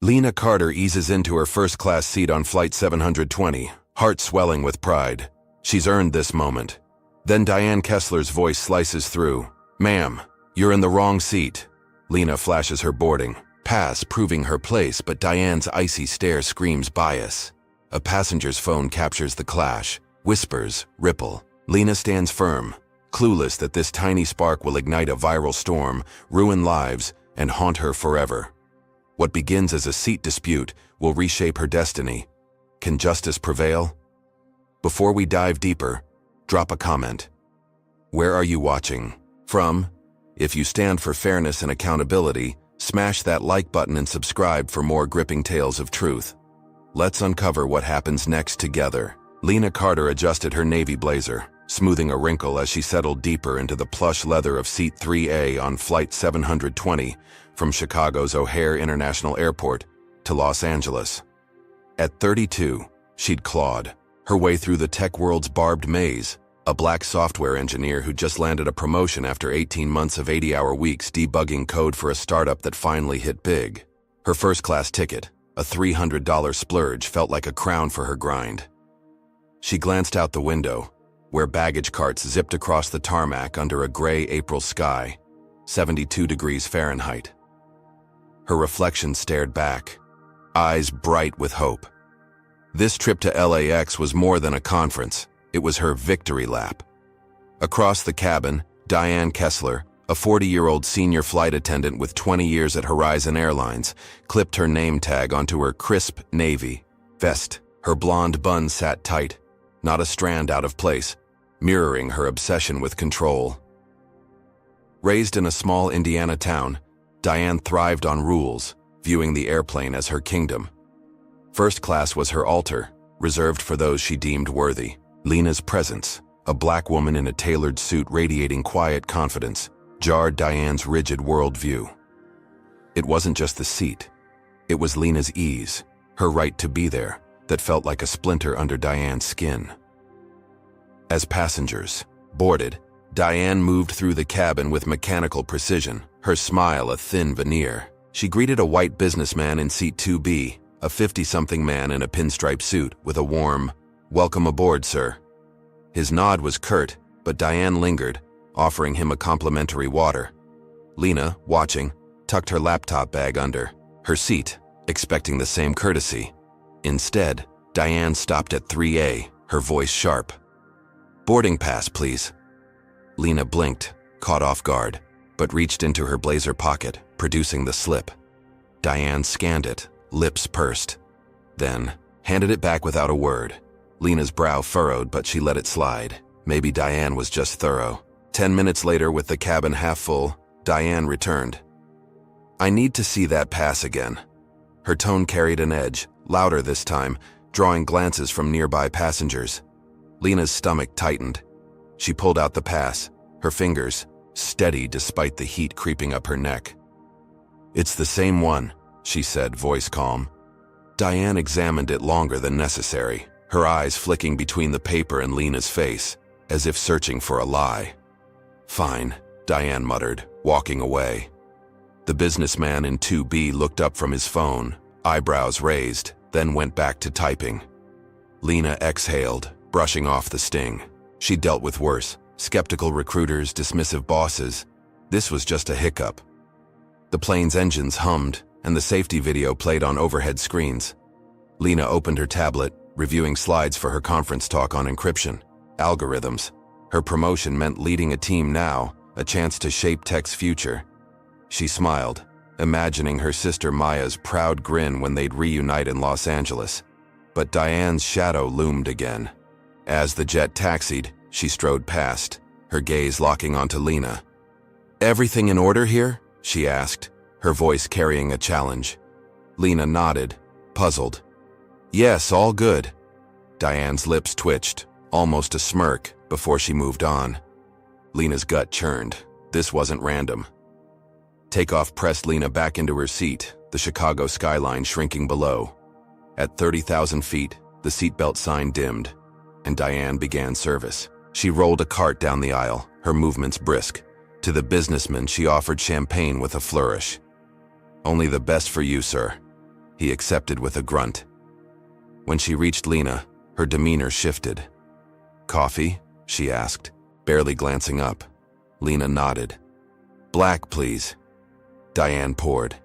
Lena Carter eases into her first-class seat on Flight 720, heart swelling with pride. She's earned this moment. Then Diane Kessler's voice slices through. "Ma'am, you're in the wrong seat." Lena flashes her boarding pass, proving her place, but Diane's icy stare screams bias. A passenger's phone captures the clash. Whispers, ripple. Lena stands firm, clueless that this tiny spark will ignite a viral storm, ruin lives, and haunt her forever. What begins as a seat dispute will reshape her destiny. Can justice prevail? Before we dive deeper, drop a comment. Where are you watching from? If you stand for fairness and accountability, smash that like button and subscribe for more gripping tales of truth. Let's uncover what happens next together. Lena Carter adjusted her navy blazer, smoothing a wrinkle as she settled deeper into the plush leather of Seat 3A on Flight 720 from Chicago's O'Hare International Airport to Los Angeles. At 32, she'd clawed her way through the tech world's barbed maze, a black software engineer who just landed a promotion after 18 months of 80-hour weeks debugging code for a startup that finally hit big. Her first-class ticket, a $300 splurge, felt like a crown for her grind. She glanced out the window, where baggage carts zipped across the tarmac under a gray April sky, 72 degrees Fahrenheit. Her reflection stared back, eyes bright with hope. This trip to LAX was more than a conference. It was her victory lap. Across the cabin, Diane Kessler, a 40-year-old senior flight attendant with 20 years at Horizon Airlines, clipped her name tag onto her crisp navy vest. Her blonde bun sat tight, not a strand out of place, mirroring her obsession with control. Raised in a small Indiana town, Diane thrived on rules, viewing the airplane as her kingdom. First class was her altar, reserved for those she deemed worthy. Lena's presence, a black woman in a tailored suit radiating quiet confidence, jarred Diane's rigid worldview. It wasn't just the seat. It was Lena's ease, her right to be there, that felt like a splinter under Diane's skin. As passengers boarded, Diane moved through the cabin with mechanical precision, her smile a thin veneer. She greeted a white businessman in seat 2B, a 50-something man in a pinstripe suit, with a warm, "Welcome aboard, sir." His nod was curt, but Diane lingered, offering him a complimentary water. Lena, watching, tucked her laptop bag under her seat, expecting the same courtesy. Instead, Diane stopped at 3A, her voice sharp. "Boarding pass, please." Lena blinked, caught off guard, but reached into her blazer pocket, producing the slip. Diane scanned it, lips pursed, then handed it back without a word. Lena's brow furrowed, but she let it slide. Maybe Diane was just thorough. 10 minutes later, with the cabin half full, Diane returned. "I need to see that pass again." Her tone carried an edge, louder this time, drawing glances from nearby passengers. Lena's stomach tightened. She pulled out the pass, her fingers steady despite the heat creeping up her neck. "It's the same one," she said, voice calm. Diane examined it longer than necessary, her eyes flicking between the paper and Lena's face, as if searching for a lie. "Fine," Diane muttered, walking away. The businessman in 2B looked up from his phone, eyebrows raised, then went back to typing. Lena exhaled, brushing off the sting. She dealt with worse: skeptical recruiters, dismissive bosses. This was just a hiccup. The plane's engines hummed, and the safety video played on overhead screens. Lena opened her tablet, reviewing slides for her conference talk on encryption, algorithms. Her promotion meant leading a team now, a chance to shape tech's future. She smiled, imagining her sister Maya's proud grin when they'd reunite in Los Angeles. But Diane's shadow loomed again. As the jet taxied, she strode past, her gaze locking onto Lena. "Everything in order here?" she asked, her voice carrying a challenge. Lena nodded, puzzled. "Yes, all good." Diane's lips twitched, almost a smirk, before she moved on. Lena's gut churned. This wasn't random. Takeoff pressed Lena back into her seat, the Chicago skyline shrinking below. At 30,000 feet, the seatbelt sign dimmed, and Diane began service. She rolled a cart down the aisle, her movements brisk. To the businessman, she offered champagne with a flourish. "Only the best for you, sir." he accepted with a grunt. When she reached Lena, her demeanor shifted. "Coffee?" she asked, barely glancing up. Lena nodded. "Black, please." Diane poured.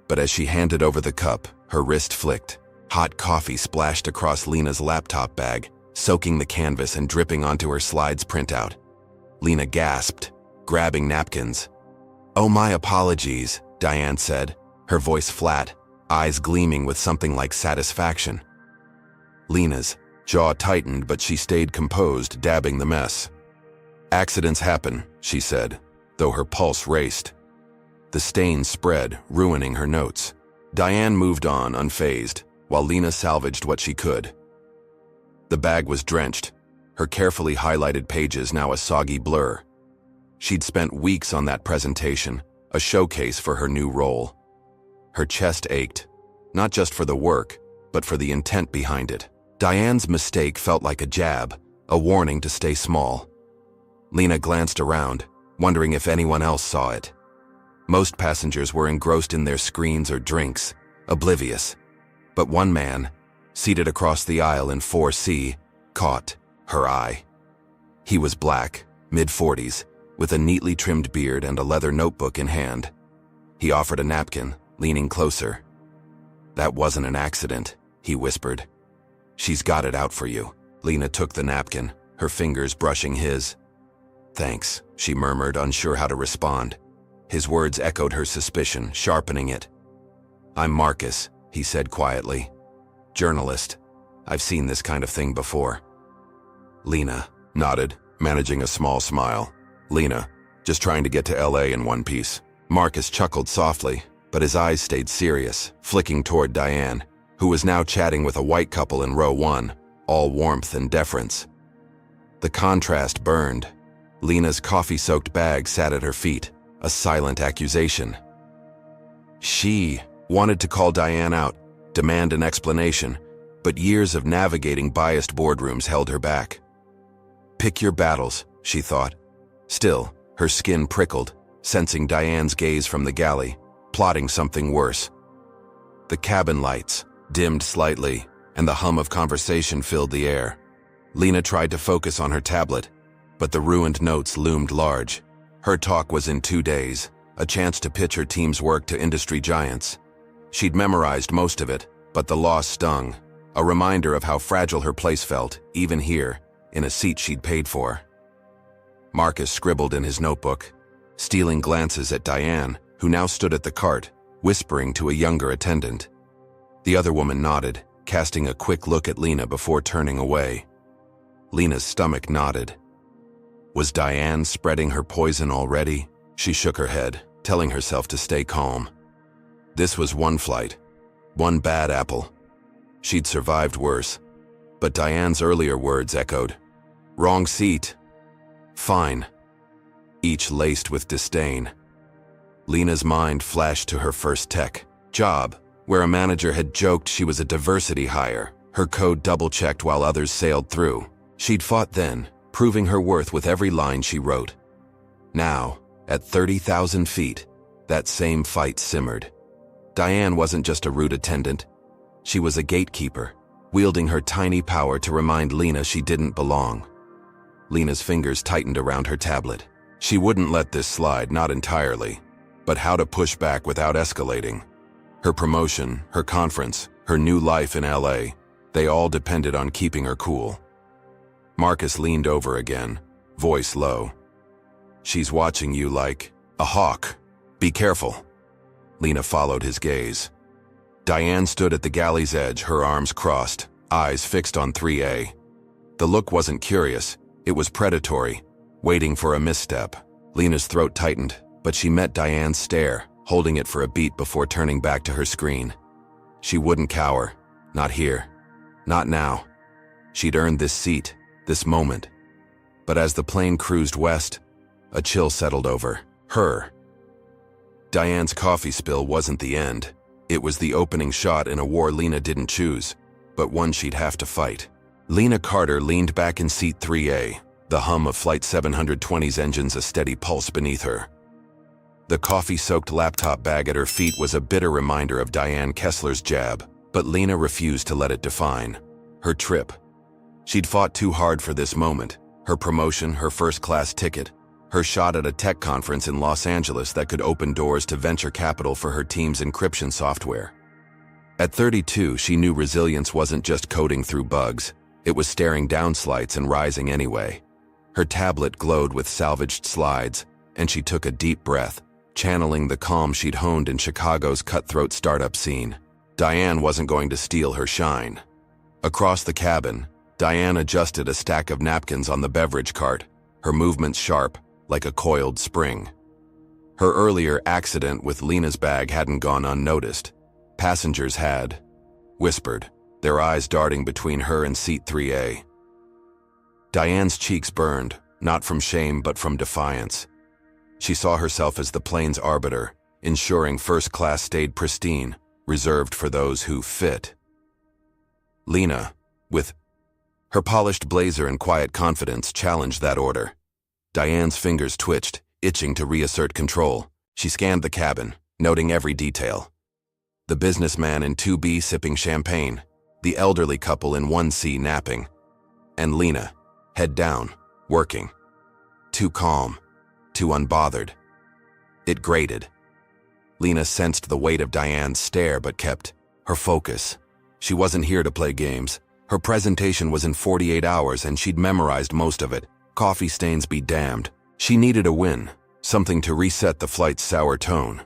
But as she handed over the cup, her wrist flicked. Hot coffee splashed across Lena's laptop bag, soaking the canvas and dripping onto her slides printout. Lena gasped, grabbing napkins. "Oh, my apologies," Diane said, her voice flat, eyes gleaming with something like satisfaction. Lena's jaw tightened, but she stayed composed, dabbing the mess. "Accidents happen," she said, though her pulse raced. The stains spread, ruining her notes. Diane moved on, unfazed, while Lena salvaged what she could. The bag was drenched, her carefully highlighted pages now a soggy blur. She'd spent weeks on that presentation, a showcase for her new role. Her chest ached, not just for the work, but for the intent behind it. Diane's mistake felt like a jab, a warning to stay small. Lena glanced around, wondering if anyone else saw it. Most passengers were engrossed in their screens or drinks, oblivious. But one man, seated across the aisle in 4C, caught her eye. He was black, mid-40s, with a neatly trimmed beard and a leather notebook in hand. He offered a napkin, leaning closer. "That wasn't an accident," he whispered. "She's got it out for you." Lena took the napkin, her fingers brushing his. "Thanks," she murmured, unsure how to respond. His words echoed her suspicion, sharpening it. "I'm Marcus," he said quietly. "Journalist. I've seen this kind of thing before." Lena nodded, managing a small smile. "Lena, just trying to get to LA in one piece." Marcus chuckled softly, but his eyes stayed serious, flicking toward Diane, who was now chatting with a white couple in row 1, all warmth and deference. The contrast burned. Lena's coffee-soaked bag sat at her feet, a silent accusation. She wanted to call Diane out, demand an explanation, but years of navigating biased boardrooms held her back. "Pick your battles," she thought. Still, her skin prickled, sensing Diane's gaze from the galley, plotting something worse. The cabin lights dimmed slightly, and the hum of conversation filled the air. Lena tried to focus on her tablet, but the ruined notes loomed large. Her talk was in 2 days, a chance to pitch her team's work to industry giants. She'd memorized most of it, but the loss stung, a reminder of how fragile her place felt, even here, in a seat she'd paid for. Marcus scribbled in his notebook, stealing glances at Diane, who now stood at the cart, whispering to a younger attendant. The other woman nodded, casting a quick look at Lena before turning away. Lena's stomach knotted. Was Diane spreading her poison already? She shook her head, telling herself to stay calm. This was one flight, one bad apple. She'd survived worse, but Diane's earlier words echoed. "Wrong seat." "Fine." Each laced with disdain. Lena's mind flashed to her first tech job, where a manager had joked she was a diversity hire, her code double-checked while others sailed through. She'd fought then, proving her worth with every line she wrote. Now, at 30,000 feet, that same fight simmered. Diane wasn't just a rude attendant. She was a gatekeeper, wielding her tiny power to remind Lena she didn't belong. Lena's fingers tightened around her tablet. She wouldn't let this slide, not entirely, but how to push back without escalating. Her promotion, her conference, her new life in LA, they all depended on keeping her cool. Marcus leaned over again, voice low. "She's watching you like a hawk. Be careful." Lena followed his gaze. Diane stood at the galley's edge, her arms crossed, eyes fixed on 3A. The look wasn't curious, it was predatory, waiting for a misstep. Lena's throat tightened, but she met Diane's stare, holding it for a beat before turning back to her screen. She wouldn't cower. Not here. Not now. She'd earned this seat, this moment. But as the plane cruised west, a chill settled over her. Diane's coffee spill wasn't the end. It was the opening shot in a war Lena didn't choose, but one she'd have to fight. Lena Carter leaned back in seat 3A, the hum of Flight 720's engines a steady pulse beneath her. The coffee-soaked laptop bag at her feet was a bitter reminder of Diane Kessler's jab, but Lena refused to let it define her trip. She'd fought too hard for this moment, her promotion, her first-class ticket, her shot at a tech conference in Los Angeles that could open doors to venture capital for her team's encryption software. At 32, she knew resilience wasn't just coding through bugs, it was staring down slights and rising anyway. Her tablet glowed with salvaged slides, and she took a deep breath, channeling the calm she'd honed in Chicago's cutthroat startup scene. Diane wasn't going to steal her shine. Across the cabin, Diane adjusted a stack of napkins on the beverage cart, her movements sharp, like a coiled spring. Her earlier accident with Lena's bag hadn't gone unnoticed. Passengers had whispered, their eyes darting between her and seat 3A. Diane's cheeks burned, not from shame but from defiance. She saw herself as the plane's arbiter, ensuring first class stayed pristine, reserved for those who fit. Lena, with her polished blazer and quiet confidence, challenged that order. Diane's fingers twitched, itching to reassert control. She scanned the cabin, noting every detail. The businessman in 2B sipping champagne, the elderly couple in 1C napping, and Lena, head down, working. Too calm, too unbothered. It grated. Lena sensed the weight of Diane's stare but kept her focus. She wasn't here to play games. Her presentation was in 48 hours and she'd memorized most of it. Coffee stains be damned. She needed a win, something to reset the flight's sour tone.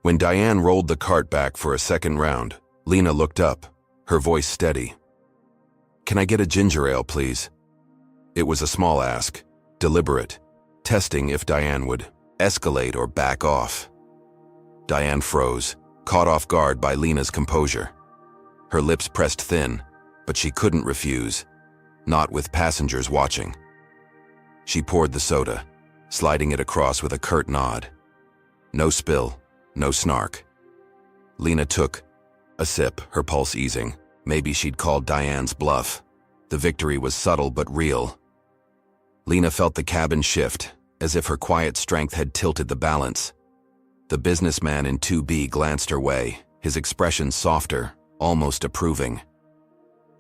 When Diane rolled the cart back for a second round, Lena looked up, her voice steady. "Can I get a ginger ale, please?" It was a small ask, deliberate, testing if Diane would escalate or back off. Diane froze, caught off guard by Lena's composure. Her lips pressed thin, but she couldn't refuse, not with passengers watching. She poured the soda, sliding it across with a curt nod. No spill, no snark. Lena took a sip, her pulse easing. Maybe she'd called Diane's bluff. The victory was subtle but real. Lena felt the cabin shift, as if her quiet strength had tilted the balance. The businessman in 2B glanced her way, his expression softer, almost approving.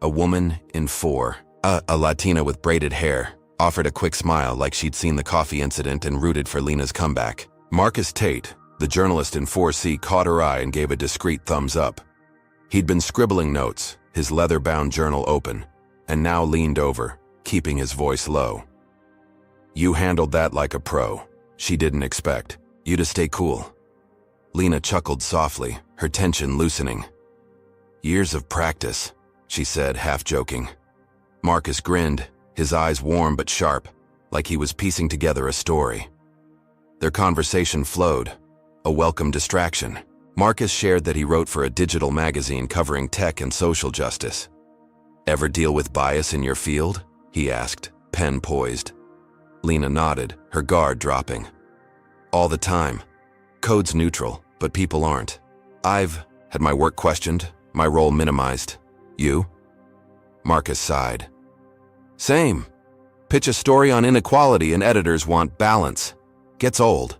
A woman in 4, a Latina with braided hair, offered a quick smile like she'd seen the coffee incident and rooted for Lena's comeback. Marcus Tate, the journalist in 4C, caught her eye and gave a discreet thumbs up. He'd been scribbling notes, his leather-bound journal open, and now leaned over, keeping his voice low. "You handled that like a pro. She didn't expect you to stay cool." Lena chuckled softly, her tension loosening. "Years of practice," she said, half joking. Marcus grinned, his eyes warm but sharp, like he was piecing together a story. Their conversation flowed, a welcome distraction. Marcus shared that he wrote for a digital magazine covering tech and social justice. "Ever deal with bias in your field?" he asked, pen poised. Lena nodded, her guard dropping. "All the time. Code's neutral, but people aren't. I've had my work questioned, my role minimized. You?" Marcus sighed. "Same. Pitch a story on inequality and editors want balance. Gets old."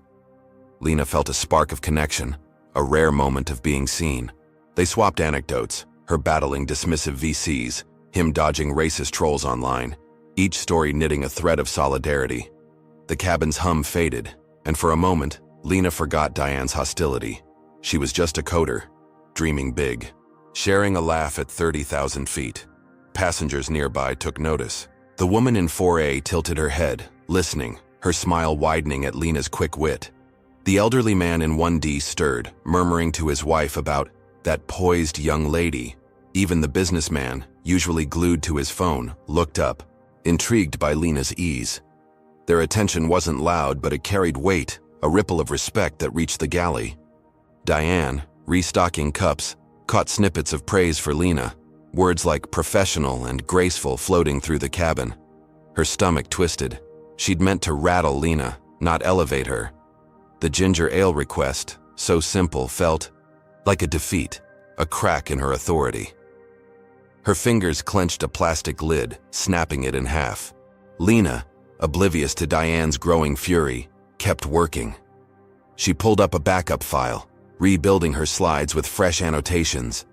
Lena felt a spark of connection, a rare moment of being seen. They swapped anecdotes, her battling dismissive VCs, him dodging racist trolls online, each story knitting a thread of solidarity. The cabin's hum faded, and for a moment, Lena forgot Diane's hostility. She was just a coder, dreaming big, sharing a laugh at 30,000 feet. Passengers nearby took notice. The woman in 4A tilted her head, listening, her smile widening at Lena's quick wit. The elderly man in 1D stirred, murmuring to his wife about that poised young lady. Even the businessman, usually glued to his phone, looked up, intrigued by Lena's ease. Their attention wasn't loud, but it carried weight, a ripple of respect that reached the galley. Diane, restocking cups, caught snippets of praise for Lena, words like professional and graceful floating through the cabin. Her stomach twisted. She'd meant to rattle Lena, not elevate her. The ginger ale request, so simple, felt like a defeat, a crack in her authority. Her fingers clenched a plastic lid, snapping it in half. Lena, oblivious to Diane's growing fury, kept working. She pulled up a backup file, rebuilding her slides with fresh annotations.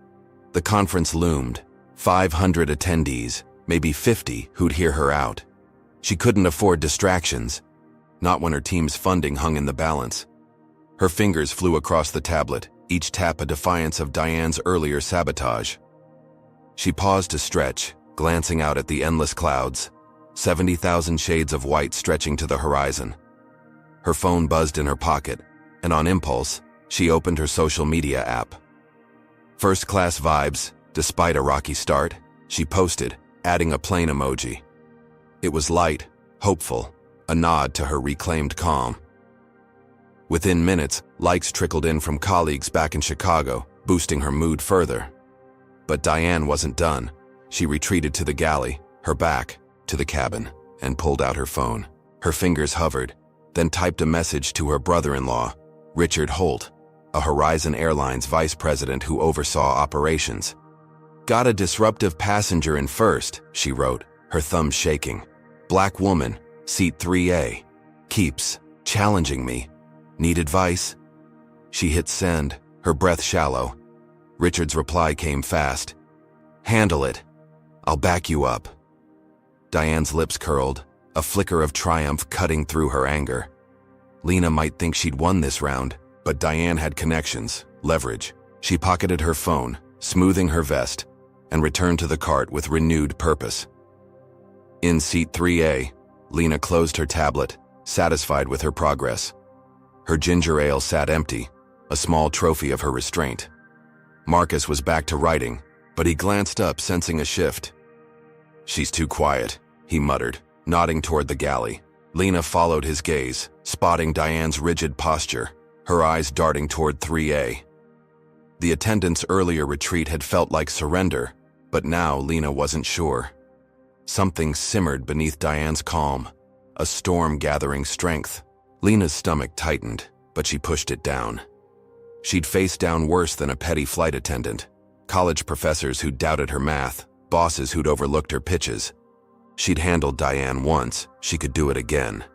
The conference loomed. 500 attendees, maybe 50 who'd hear her out. She couldn't afford distractions, not when her team's funding hung in the balance. Her fingers flew across the tablet, each tap a defiance of Diane's earlier sabotage. She paused to stretch, glancing out at the endless clouds, 70,000 shades of white stretching to the horizon. Her phone buzzed in her pocket, and on impulse, she opened her social media app. First-class vibes, despite a rocky start, she posted, adding a plane emoji. It was light, hopeful, a nod to her reclaimed calm. Within minutes, likes trickled in from colleagues back in Chicago, boosting her mood further. But Diane wasn't done. She retreated to the galley, her back to the cabin, and pulled out her phone. Her fingers hovered, then typed a message to her brother-in-law, Richard Holt, a Horizon Airlines vice president who oversaw operations. "Got a disruptive passenger in first," she wrote, her thumbs shaking. "Black woman, seat 3A. Keeps challenging me. Need advice?" She hit send, her breath shallow. Richard's reply came fast. "Handle it. I'll back you up." Diane's lips curled, a flicker of triumph cutting through her anger. Lena might think she'd won this round, but Diane had connections, leverage. She pocketed her phone, smoothing her vest, and returned to the cart with renewed purpose. In seat 3A, Lena closed her tablet, satisfied with her progress. Her ginger ale sat empty, a small trophy of her restraint. Marcus was back to writing, but he glanced up, sensing a shift. "She's too quiet," he muttered, nodding toward the galley. Lena followed his gaze, spotting Diane's rigid posture, her eyes darting toward 3A. The attendant's earlier retreat had felt like surrender, but now Lena wasn't sure. Something simmered beneath Diane's calm, a storm gathering strength. Lena's stomach tightened, but she pushed it down. She'd faced down worse than a petty flight attendant, college professors who'd doubted her math, bosses who'd overlooked her pitches. She'd handled Diane once, she could do it again.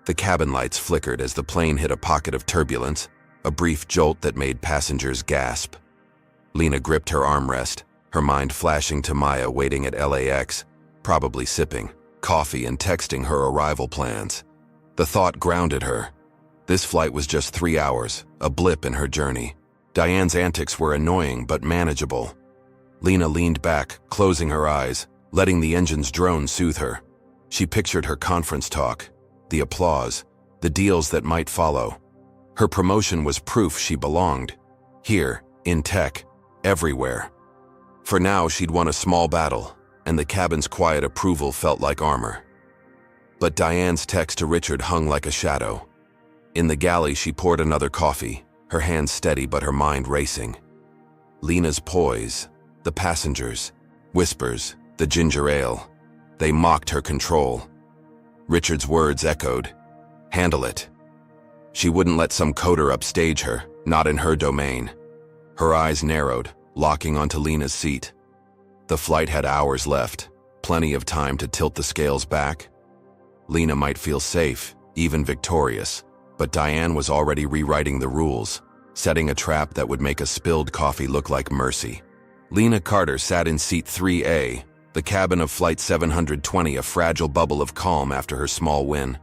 The cabin lights flickered as the plane hit a pocket of turbulence, a brief jolt that made passengers gasp. Lena gripped her armrest, her mind flashing to Maya waiting at LAX, probably sipping coffee and texting her arrival plans. The thought grounded her. This flight was just 3 hours, a blip in her journey. Diane's antics were annoying but manageable. Lena leaned back, closing her eyes, letting the engine's drone soothe her. She pictured her conference talk, the applause, the deals that might follow. Her promotion was proof she belonged. Here, in tech, everywhere. For now, she'd won a small battle, and the cabin's quiet approval felt like armor. But Diane's text to Richard hung like a shadow. In the galley, she poured another coffee, her hands steady but her mind racing. Lena's poise, the passengers, whispers, the ginger ale. They mocked her control. Richard's words echoed, "Handle it." She wouldn't let some coder upstage her, not in her domain. Her eyes narrowed, locking onto Lena's seat. The flight had hours left, plenty of time to tilt the scales back. Lena might feel safe, even victorious, but Diane was already rewriting the rules, setting a trap that would make a spilled coffee look like mercy. Lena Carter sat in seat 3A, the cabin of Flight 720, a fragile bubble of calm after her small win.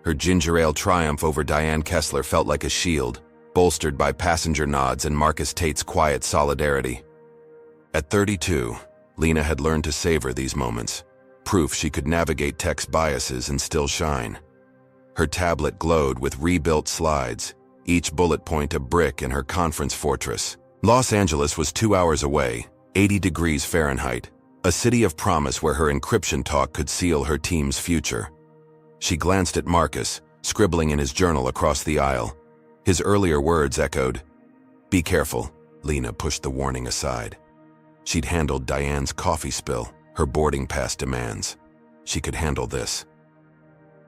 Her ginger ale triumph over Diane Kessler felt like a shield, bolstered by passenger nods and Marcus Tate's quiet solidarity. At 32, Lena had learned to savor these moments, proof she could navigate tech's biases and still shine. Her tablet glowed with rebuilt slides, each bullet point a brick in her conference fortress. Los Angeles was 2 hours away, 80 degrees Fahrenheit, a city of promise where her encryption talk could seal her team's future. She glanced at Marcus, scribbling in his journal across the aisle. His earlier words echoed. "Be careful," Lena pushed the warning aside. She'd handled Diane's coffee spill, her boarding pass demands. She could handle this.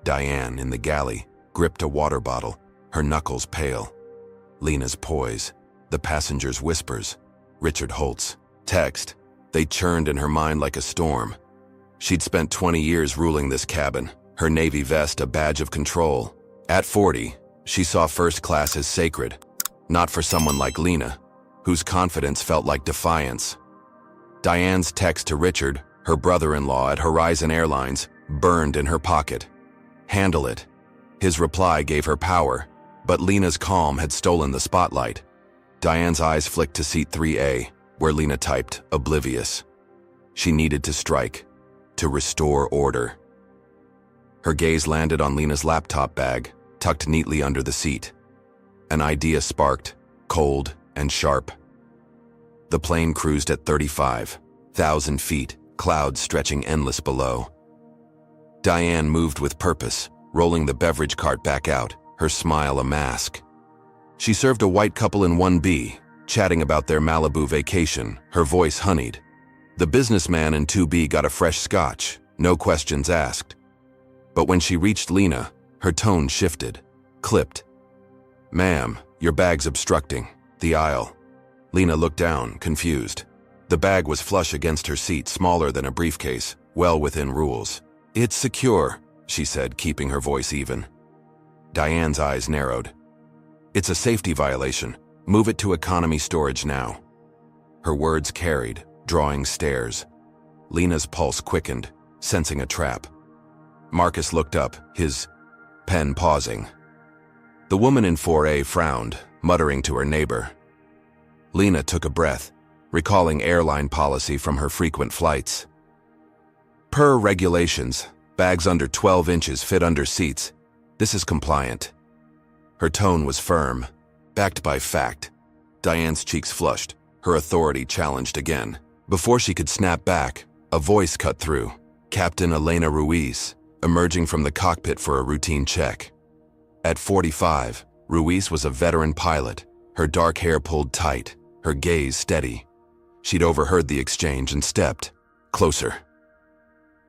Diane, in the galley, gripped a water bottle, her knuckles pale. Lena's poise, the passenger's whispers, Richard Holt's text, they churned in her mind like a storm. She'd spent 20 years ruling this cabin, her navy vest a badge of control. At 40, She saw first class as sacred, not for someone like Lena, whose confidence felt like defiance. Diane's text to Richard, her brother-in-law at Horizon Airlines, burned in her pocket. "Handle it." His reply gave her power, but Lena's calm had stolen the spotlight. Diane's eyes flicked to seat 3A, where Lena typed, oblivious. She needed to strike, to restore order. Her gaze landed on Lena's laptop bag, tucked neatly under the seat. An idea sparked, cold and sharp. The plane cruised at 35,000 feet, clouds stretching endless below. Diane moved with purpose, rolling the beverage cart back out, her smile a mask. She served a white couple in 1B, chatting about their Malibu vacation, her voice honeyed. The businessman in 2B got a fresh scotch, no questions asked. But when she reached Lena, her tone shifted, clipped. "Ma'am, your bag's obstructing the aisle." Lena looked down, confused. The bag was flush against her seat, smaller than a briefcase, well within rules. "It's secure," she said, keeping her voice even. Diane's eyes narrowed. "It's a safety violation. Move it to economy storage now." Her words carried, drawing stares. Lena's pulse quickened, sensing a trap. Marcus looked up, his pen pausing. The woman in 4A frowned, muttering to her neighbor. Lena took a breath, recalling airline policy from her frequent flights. "Per regulations, bags under 12 inches fit under seats. This is compliant." Her tone was firm, backed by fact. Diane's cheeks flushed, her authority challenged again. Before she could snap back, a voice cut through. Captain Elena Ruiz, emerging from the cockpit for a routine check. At 45, Ruiz was a veteran pilot, her dark hair pulled tight, her gaze steady. She'd overheard the exchange and stepped closer.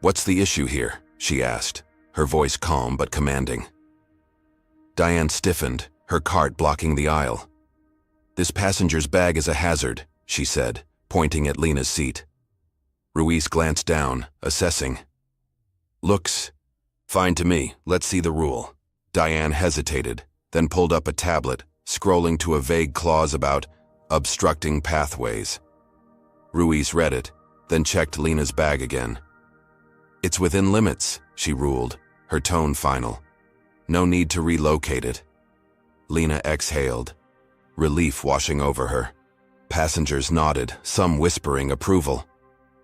"What's the issue here?" she asked, her voice calm but commanding. Diane stiffened, her cart blocking the aisle. "This passenger's bag is a hazard," she said, pointing at Lena's seat. Ruiz glanced down, assessing. "Looks fine to me. Let's see the rule." Diane hesitated, then pulled up a tablet, scrolling to a vague clause about obstructing pathways. Ruiz read it, then checked Lena's bag again. "It's within limits," she ruled, her tone final. "No need to relocate it." Lena exhaled, relief washing over her. Passengers nodded, some whispering approval.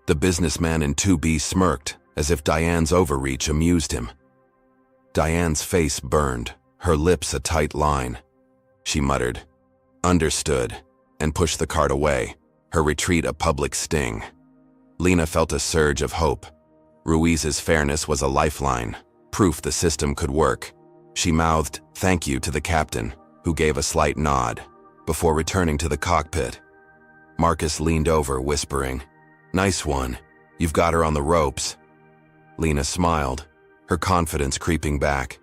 The businessman in 2B smirked, as if Diane's overreach amused him. Diane's face burned, her lips a tight line. She muttered, "Understood," and pushed the cart away, her retreat a public sting. Lena felt a surge of hope. Ruiz's fairness was a lifeline, proof the system could work. She mouthed thank you to the captain, who gave a slight nod, before returning to the cockpit. Marcus leaned over, whispering, "Nice one. You've got her on the ropes." Lena smiled, her confidence creeping back.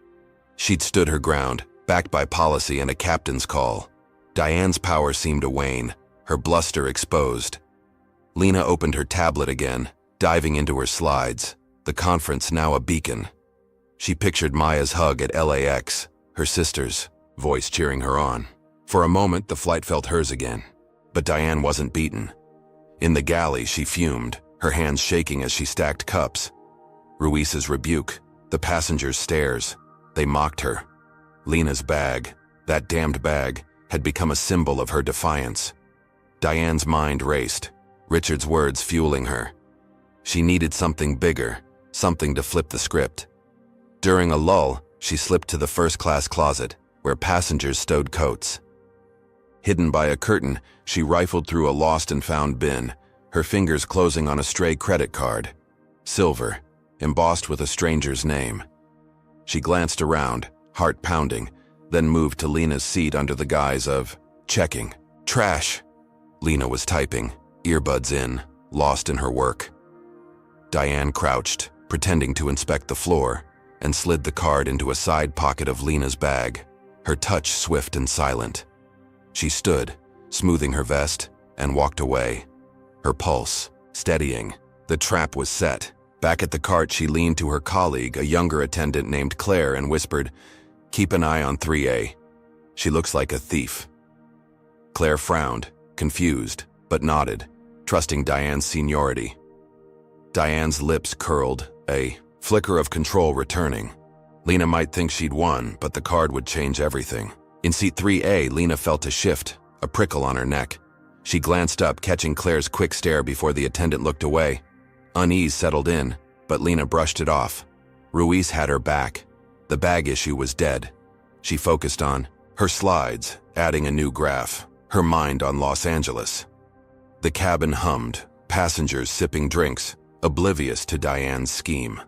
She'd stood her ground, backed by policy and a captain's call. Diane's power seemed to wane, her bluster exposed. Lena opened her tablet again, diving into her slides, the conference now a beacon. She pictured Maya's hug at LAX, her sister's voice cheering her on. For a moment, the flight felt hers again. But Diane wasn't beaten. In the galley, she fumed, her hands shaking as she stacked cups. Ruiz's rebuke, the passengers' stares, they mocked her. Lena's bag, that damned bag, had become a symbol of her defiance. Diane's mind raced, Richard's words fueling her. She needed something bigger, something to flip the script. During a lull, she slipped to the first-class closet, where passengers stowed coats. Hidden by a curtain, she rifled through a lost-and-found bin, her fingers closing on a stray credit card. Silver, embossed with a stranger's name. She glanced around, heart pounding, then moved to Lena's seat under the guise of checking. Trash! Lena was typing, earbuds in, lost in her work. Diane crouched, pretending to inspect the floor, and slid the card into a side pocket of Lena's bag, her touch swift and silent. She stood, smoothing her vest, and walked away. Her pulse, steadying. The trap was set. Back at the cart, she leaned to her colleague, a younger attendant named Claire, and whispered, "Keep an eye on 3A. She looks like a thief." Claire frowned, confused, but nodded, trusting Diane's seniority. Diane's lips curled, a flicker of control returning. Lena might think she'd won, but the card would change everything. In seat 3A, Lena felt a shift, a prickle on her neck. She glanced up, catching Claire's quick stare before the attendant looked away. Unease settled in, but Lena brushed it off. Ruiz had her back. The bag issue was dead. She focused on her slides, adding a new graph, her mind on Los Angeles. The cabin hummed, passengers sipping drinks, oblivious to Diane's scheme.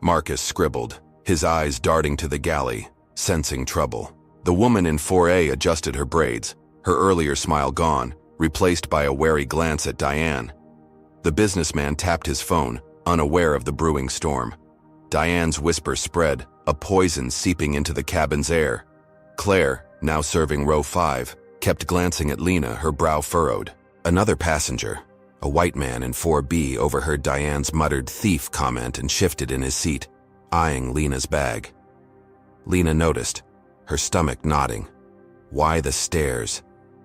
Marcus scribbled, his eyes darting to the galley, sensing trouble. The woman in 4A adjusted her braids, her earlier smile gone, replaced by a wary glance at Diane. The businessman tapped his phone, unaware of the brewing storm. Diane's whisper spread, a poison seeping into the cabin's air. Claire, now serving row 5, kept glancing at Lena, her brow furrowed. Another passenger, a white man in 4B, overheard Diane's muttered "thief" comment and shifted in his seat, eyeing Lena's bag. Lena noticed, her stomach knotting. Why the stares?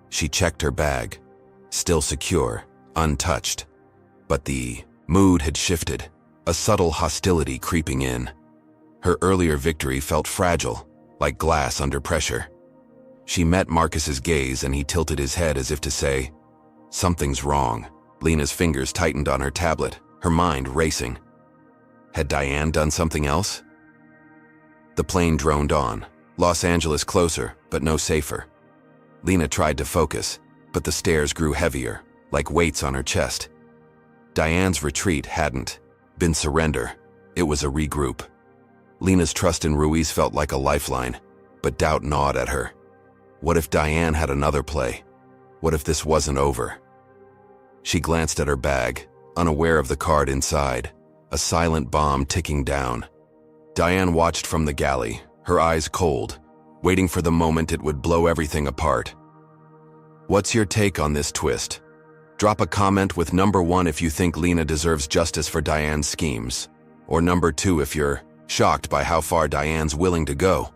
She checked her bag. Still secure, untouched. But the mood had shifted, a subtle hostility creeping in. Her earlier victory felt fragile, like glass under pressure. She met Marcus's gaze and he tilted his head as if to say, "Something's wrong." Lena's fingers tightened on her tablet, her mind racing. Had Diane done something else? The plane droned on, Los Angeles closer, but no safer. Lena tried to focus, but the stares grew heavier, like weights on her chest. Diane's retreat hadn't been surrender, it was a regroup. Lena's trust in Ruiz felt like a lifeline, but doubt gnawed at her. What if Diane had another play? What if this wasn't over? She glanced at her bag, unaware of the card inside, a silent bomb ticking down. Diane watched from the galley, her eyes cold, waiting for the moment it would blow everything apart. What's your take on this twist? Drop a comment with number 1 if you think Lena deserves justice for Diane's schemes, or number 2 if you're shocked by how far Diane's willing to go.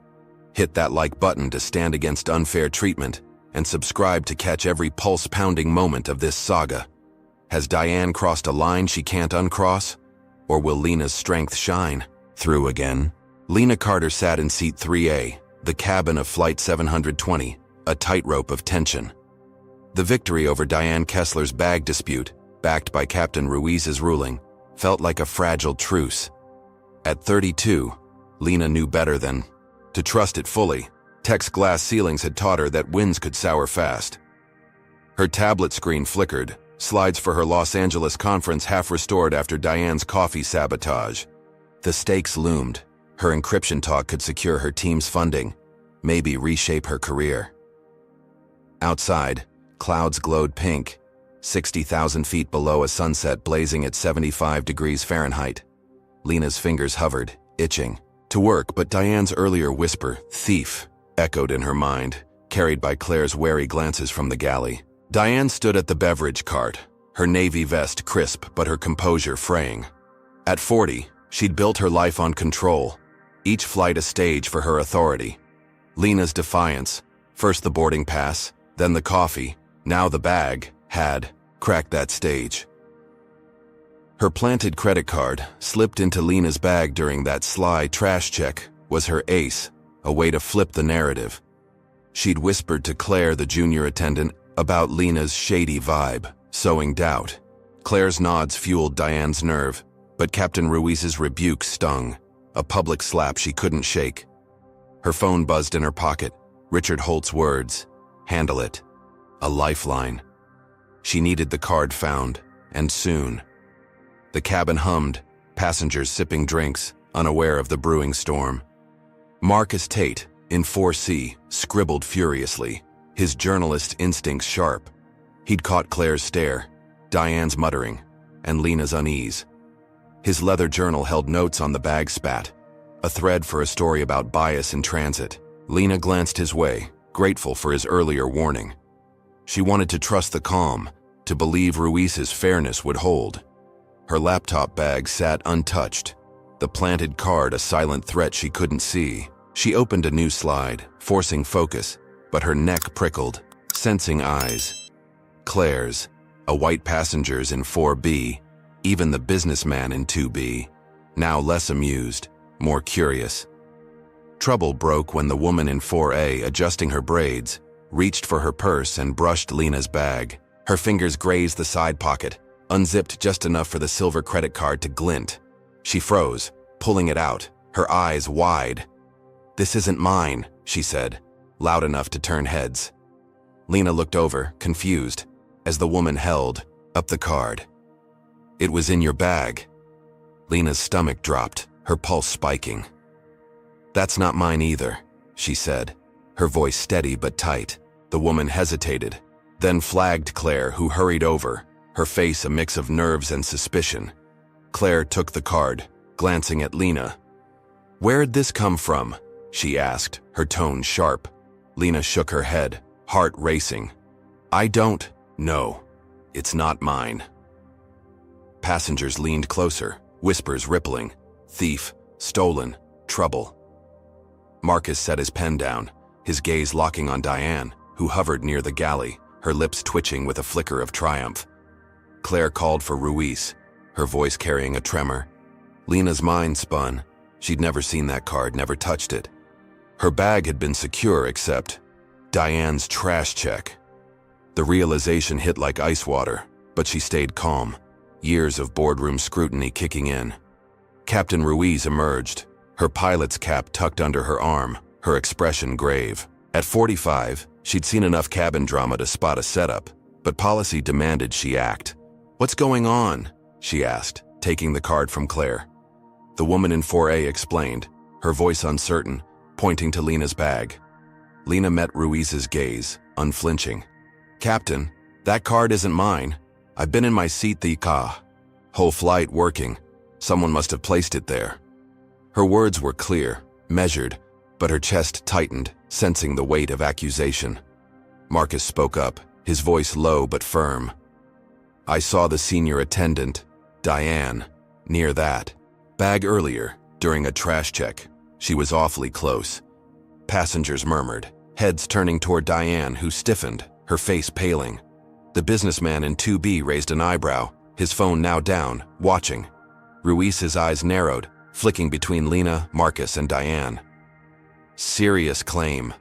Hit that like button to stand against unfair treatment, and subscribe to catch every pulse-pounding moment of this saga. Has Diane crossed a line she can't uncross? Or will Lena's strength shine through again? Lena Carter sat in seat 3A, the cabin of Flight 720, a tightrope of tension. The victory over Diane Kessler's bag dispute, backed by Captain Ruiz's ruling, felt like a fragile truce. At 32, Lena knew better than to trust it fully. Tech's glass ceilings had taught her that winds could sour fast. Her tablet screen flickered, slides for her Los Angeles conference half restored after Diane's coffee sabotage. The stakes loomed. Her encryption talk could secure her team's funding, maybe reshape her career. Outside, clouds glowed pink, 60,000 feet below a sunset blazing at 75 degrees Fahrenheit. Lena's fingers hovered, itching to work, but Diane's earlier whisper, "thief," echoed in her mind, carried by Claire's wary glances from the galley. Diane stood at the beverage cart, her navy vest crisp but her composure fraying. At 40, she'd built her life on control, each flight a stage for her authority. Lena's defiance, first the boarding pass, then the coffee, now the bag, had cracked that stage. Her planted credit card, slipped into Lena's bag during that sly trash check, was her ace, a way to flip the narrative. She'd whispered to Claire, the junior attendant, about Lena's shady vibe, sowing doubt. Claire's nods fueled Diane's nerve, but Captain Ruiz's rebuke stung, a public slap she couldn't shake. Her phone buzzed in her pocket, Richard Holt's words, "Handle it." A lifeline. She needed the card found, and soon. The cabin hummed, passengers sipping drinks, unaware of the brewing storm. Marcus Tate, in 4C, scribbled furiously, his journalist instincts sharp. He'd caught Claire's stare, Diane's muttering, and Lena's unease. His leather journal held notes on the bag spat, a thread for a story about bias in transit. Lena glanced his way, grateful for his earlier warning. She wanted to trust the calm, to believe Ruiz's fairness would hold. Her laptop bag sat untouched, the planted card a silent threat she couldn't see. She opened a new slide, forcing focus, but her neck prickled, sensing eyes. Claire's, a white passenger's in 4B, even the businessman in 2B, now less amused, more curious. Trouble broke when the woman in 4A, adjusting her braids, reached for her purse and brushed Lena's bag. Her fingers grazed the side pocket, unzipped just enough for the silver credit card to glint. She froze, pulling it out, her eyes wide. "This isn't mine," she said, loud enough to turn heads. Lena looked over, confused, as the woman held up the card. "It was in your bag." Lena's stomach dropped, her pulse spiking. "That's not mine either," she said, her voice steady but tight. The woman hesitated, then flagged Claire, who hurried over, her face a mix of nerves and suspicion. Claire took the card, glancing at Lena. "Where'd this come from?" she asked, her tone sharp. Lena shook her head, heart racing. "I don't know. It's not mine." Passengers leaned closer, whispers rippling. Thief, stolen, trouble. Marcus set his pen down, his gaze locking on Diane, who hovered near the galley, her lips twitching with a flicker of triumph. Claire called for Ruiz, her voice carrying a tremor. Lena's mind spun. She'd never seen that card, never touched it. Her bag had been secure except Diane's trash check. The realization hit like ice water, but she stayed calm, years of boardroom scrutiny kicking in. Captain Ruiz emerged, her pilot's cap tucked under her arm, her expression grave. At 45, she'd seen enough cabin drama to spot a setup, but policy demanded she act. "What's going on?" she asked, taking the card from Claire. The woman in 4A explained, her voice uncertain, pointing to Lena's bag. Lena met Ruiz's gaze, unflinching. "Captain, that card isn't mine. I've been in my seat the whole flight working. Someone must have placed it there." Her words were clear, measured, but her chest tightened, sensing the weight of accusation. Marcus spoke up, his voice low but firm. "I saw the senior attendant, Diane, near that bag earlier, during a trash check. She was awfully close." Passengers murmured, heads turning toward Diane, who stiffened, her face paling. The businessman in 2B raised an eyebrow, his phone now down, watching. Ruiz's eyes narrowed, flicking between Lena, Marcus, and Diane. "Serious claim,"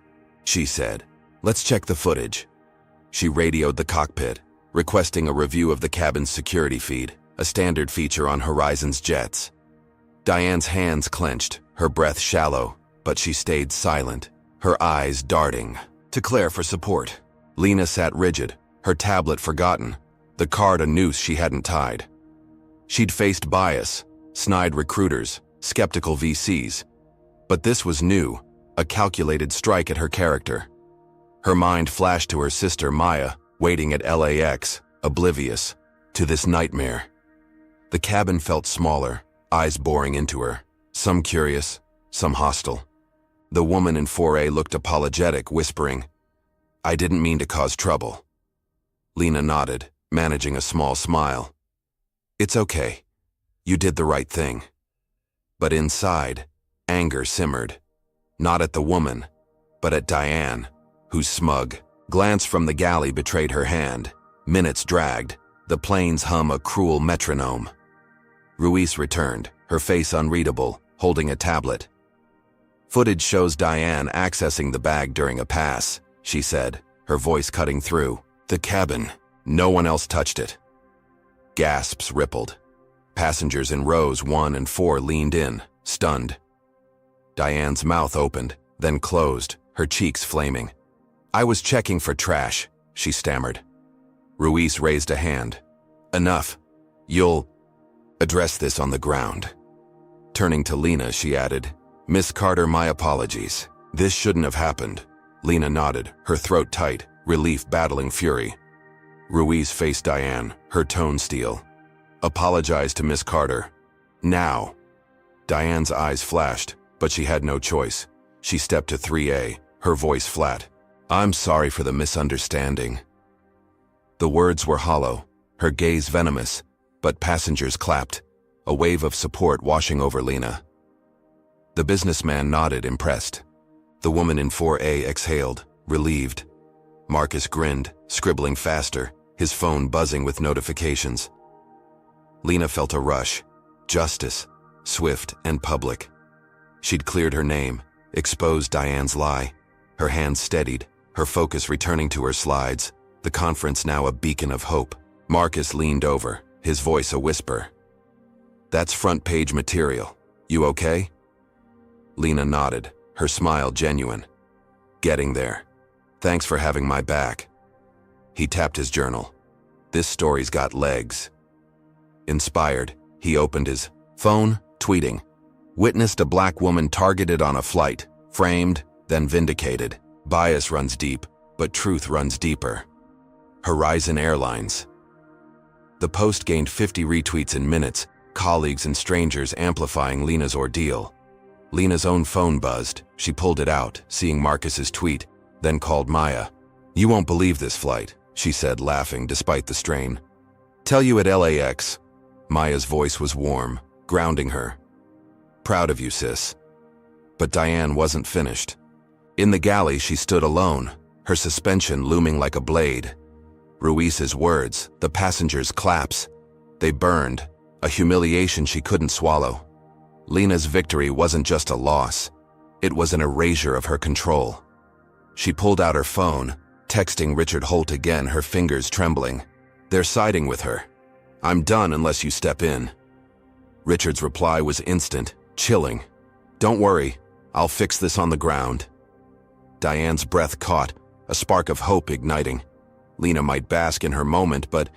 she said. "Let's check the footage." She radioed the cockpit, requesting a review of the cabin's security feed, a standard feature on Horizon's jets. Diane's hands clenched, her breath shallow, but she stayed silent, her eyes darting to Claire for support. Lena sat rigid, her tablet forgotten, the card a noose she hadn't tied. She'd faced bias, snide recruiters, skeptical VCs. But this was new, a calculated strike at her character. Her mind flashed to her sister Maya, waiting at LAX, oblivious to this nightmare. The cabin felt smaller, eyes boring into her, some curious, some hostile. The woman in 4A looked apologetic, whispering, "I didn't mean to cause trouble." Lena nodded, managing a small smile. "It's okay. You did the right thing." But inside, anger simmered, not at the woman, but at Diane, whose smug glance from the galley betrayed her hand. Minutes dragged, the plane's hum a cruel metronome. Ruiz returned, her face unreadable, holding a tablet. "Footage shows Diane accessing the bag during a pass," she said, her voice cutting through. "The cabin. No one else touched it." Gasps rippled. Passengers in rows 1 and 4 leaned in, stunned. Diane's mouth opened, then closed, her cheeks flaming. "I was checking for trash," she stammered. Ruiz raised a hand. "Enough. You'll address this on the ground." Turning to Lena, she added, "Miss Carter, my apologies. This shouldn't have happened." Lena nodded, her throat tight, relief battling fury. Ruiz faced Diane, her tone steel. "Apologize to Miss Carter. Now." Diane's eyes flashed, but she had no choice. She stepped to 3A, her voice flat. "I'm sorry for the misunderstanding." The words were hollow, her gaze venomous, but passengers clapped, a wave of support washing over Lena. The businessman nodded, impressed. The woman in 4A exhaled, relieved. Marcus grinned, scribbling faster, his phone buzzing with notifications. Lena felt a rush. Justice, swift and public. She'd cleared her name, exposed Diane's lie. Her hands steadied, her focus returning to her slides, the conference now a beacon of hope. Marcus leaned over, his voice a whisper. "That's front-page material. You okay?" Lena nodded, her smile genuine. "Getting there. Thanks for having my back." He tapped his journal. This story's got legs. Inspired, he opened his phone, tweeting. Witnessed a black woman targeted on a flight, framed, then vindicated. Bias runs deep, but truth runs deeper. Horizon Airlines. The post gained 50 retweets in minutes, colleagues and strangers amplifying Lena's ordeal. Lena's own phone buzzed. She pulled it out, seeing Marcus's tweet, then called Maya. "You won't believe this flight," she said, laughing despite the strain. "Tell you at LAX." Maya's voice was warm, grounding her. "Proud of you, sis." But Diane wasn't finished. In the galley, she stood alone, her suspension looming like a blade. Ruiz's words, the passengers' claps. They burned, a humiliation she couldn't swallow. Lena's victory wasn't just a loss. It was an erasure of her control. She pulled out her phone, texting Richard Holt again, her fingers trembling. "They're siding with her. I'm done unless you step in." Richard's reply was instant, chilling. "Don't worry, I'll fix this on the ground." Diane's breath caught, a spark of hope igniting. Lena might bask in her moment, but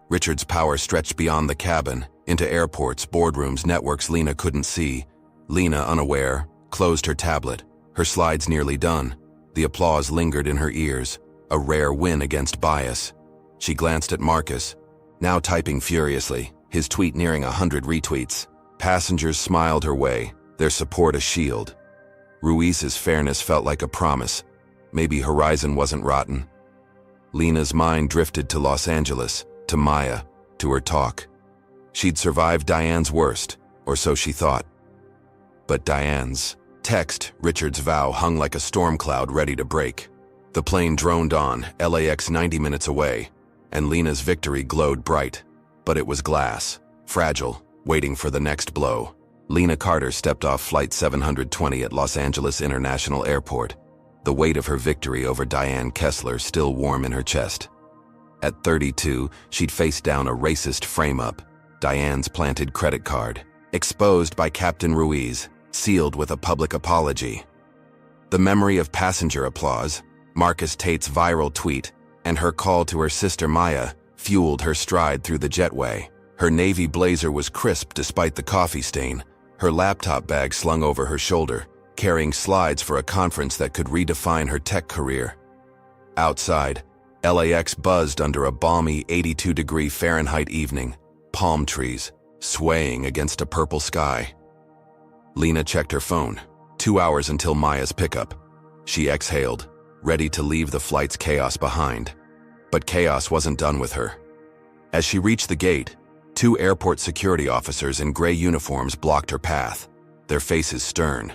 Richard's power stretched beyond the cabin, into airports, boardrooms, networks Lena couldn't see. Lena, unaware, closed her tablet, her slides nearly done. The applause lingered in her ears, a rare win against bias. She glanced at Marcus, now typing furiously, his tweet nearing 100 retweets. Passengers smiled her way, their support a shield. Ruiz's fairness felt like a promise. Maybe Horizon wasn't rotten. Lena's mind drifted to Los Angeles, to Maya, to her talk. She'd survived Diane's worst, or so she thought. But Diane's text, Richard's vow, hung like a storm cloud ready to break. The plane droned on, LAX 90 minutes away, and Lena's victory glowed bright. But it was glass, fragile, waiting for the next blow. Lena Carter stepped off Flight 720 at Los Angeles International Airport, the weight of her victory over Diane Kessler still warm in her chest. At 32, she'd faced down a racist frame-up, Diane's planted credit card, exposed by Captain Ruiz, sealed with a public apology. The memory of passenger applause, Marcus Tate's viral tweet, and her call to her sister Maya fueled her stride through the jetway. Her navy blazer was crisp despite the coffee stain, her laptop bag slung over her shoulder, carrying slides for a conference that could redefine her tech career. Outside, LAX buzzed under a balmy 82-degree Fahrenheit evening, palm trees swaying against a purple sky. Lena checked her phone. 2 hours until Maya's pickup. She exhaled, ready to leave the flight's chaos behind. But chaos wasn't done with her. As she reached the gate, 2 airport security officers in gray uniforms blocked her path, their faces stern.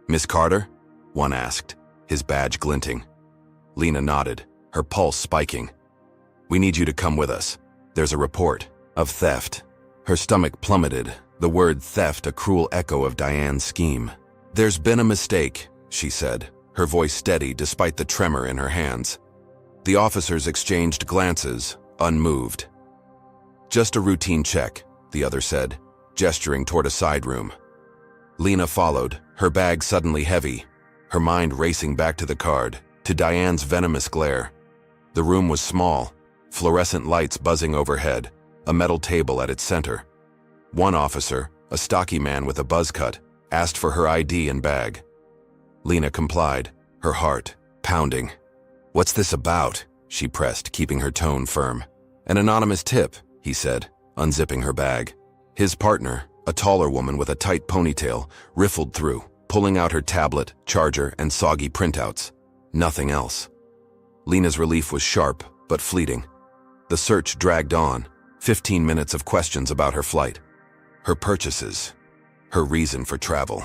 "Miss Carter?" one asked, his badge glinting. Lena nodded, her pulse spiking. "We need you to come with us. There's a report of theft." Her stomach plummeted, the word theft a cruel echo of Diane's scheme. "There's been a mistake," she said, her voice steady despite the tremor in her hands. The officers exchanged glances, unmoved. "Just a routine check," the other said, gesturing toward a side room. Lena followed, her bag suddenly heavy, her mind racing back to the card, to Diane's venomous glare. The room was small, fluorescent lights buzzing overhead, a metal table at its center. One officer, a stocky man with a buzz cut, asked for her ID and bag. Lena complied, her heart pounding. "What's this about?" she pressed, keeping her tone firm. "An anonymous tip," he said, unzipping her bag. His partner, a taller woman with a tight ponytail, riffled through, pulling out her tablet, charger, and soggy printouts. Nothing else. Lena's relief was sharp, but fleeting. The search dragged on, 15 minutes of questions about her flight, her purchases, her reason for travel.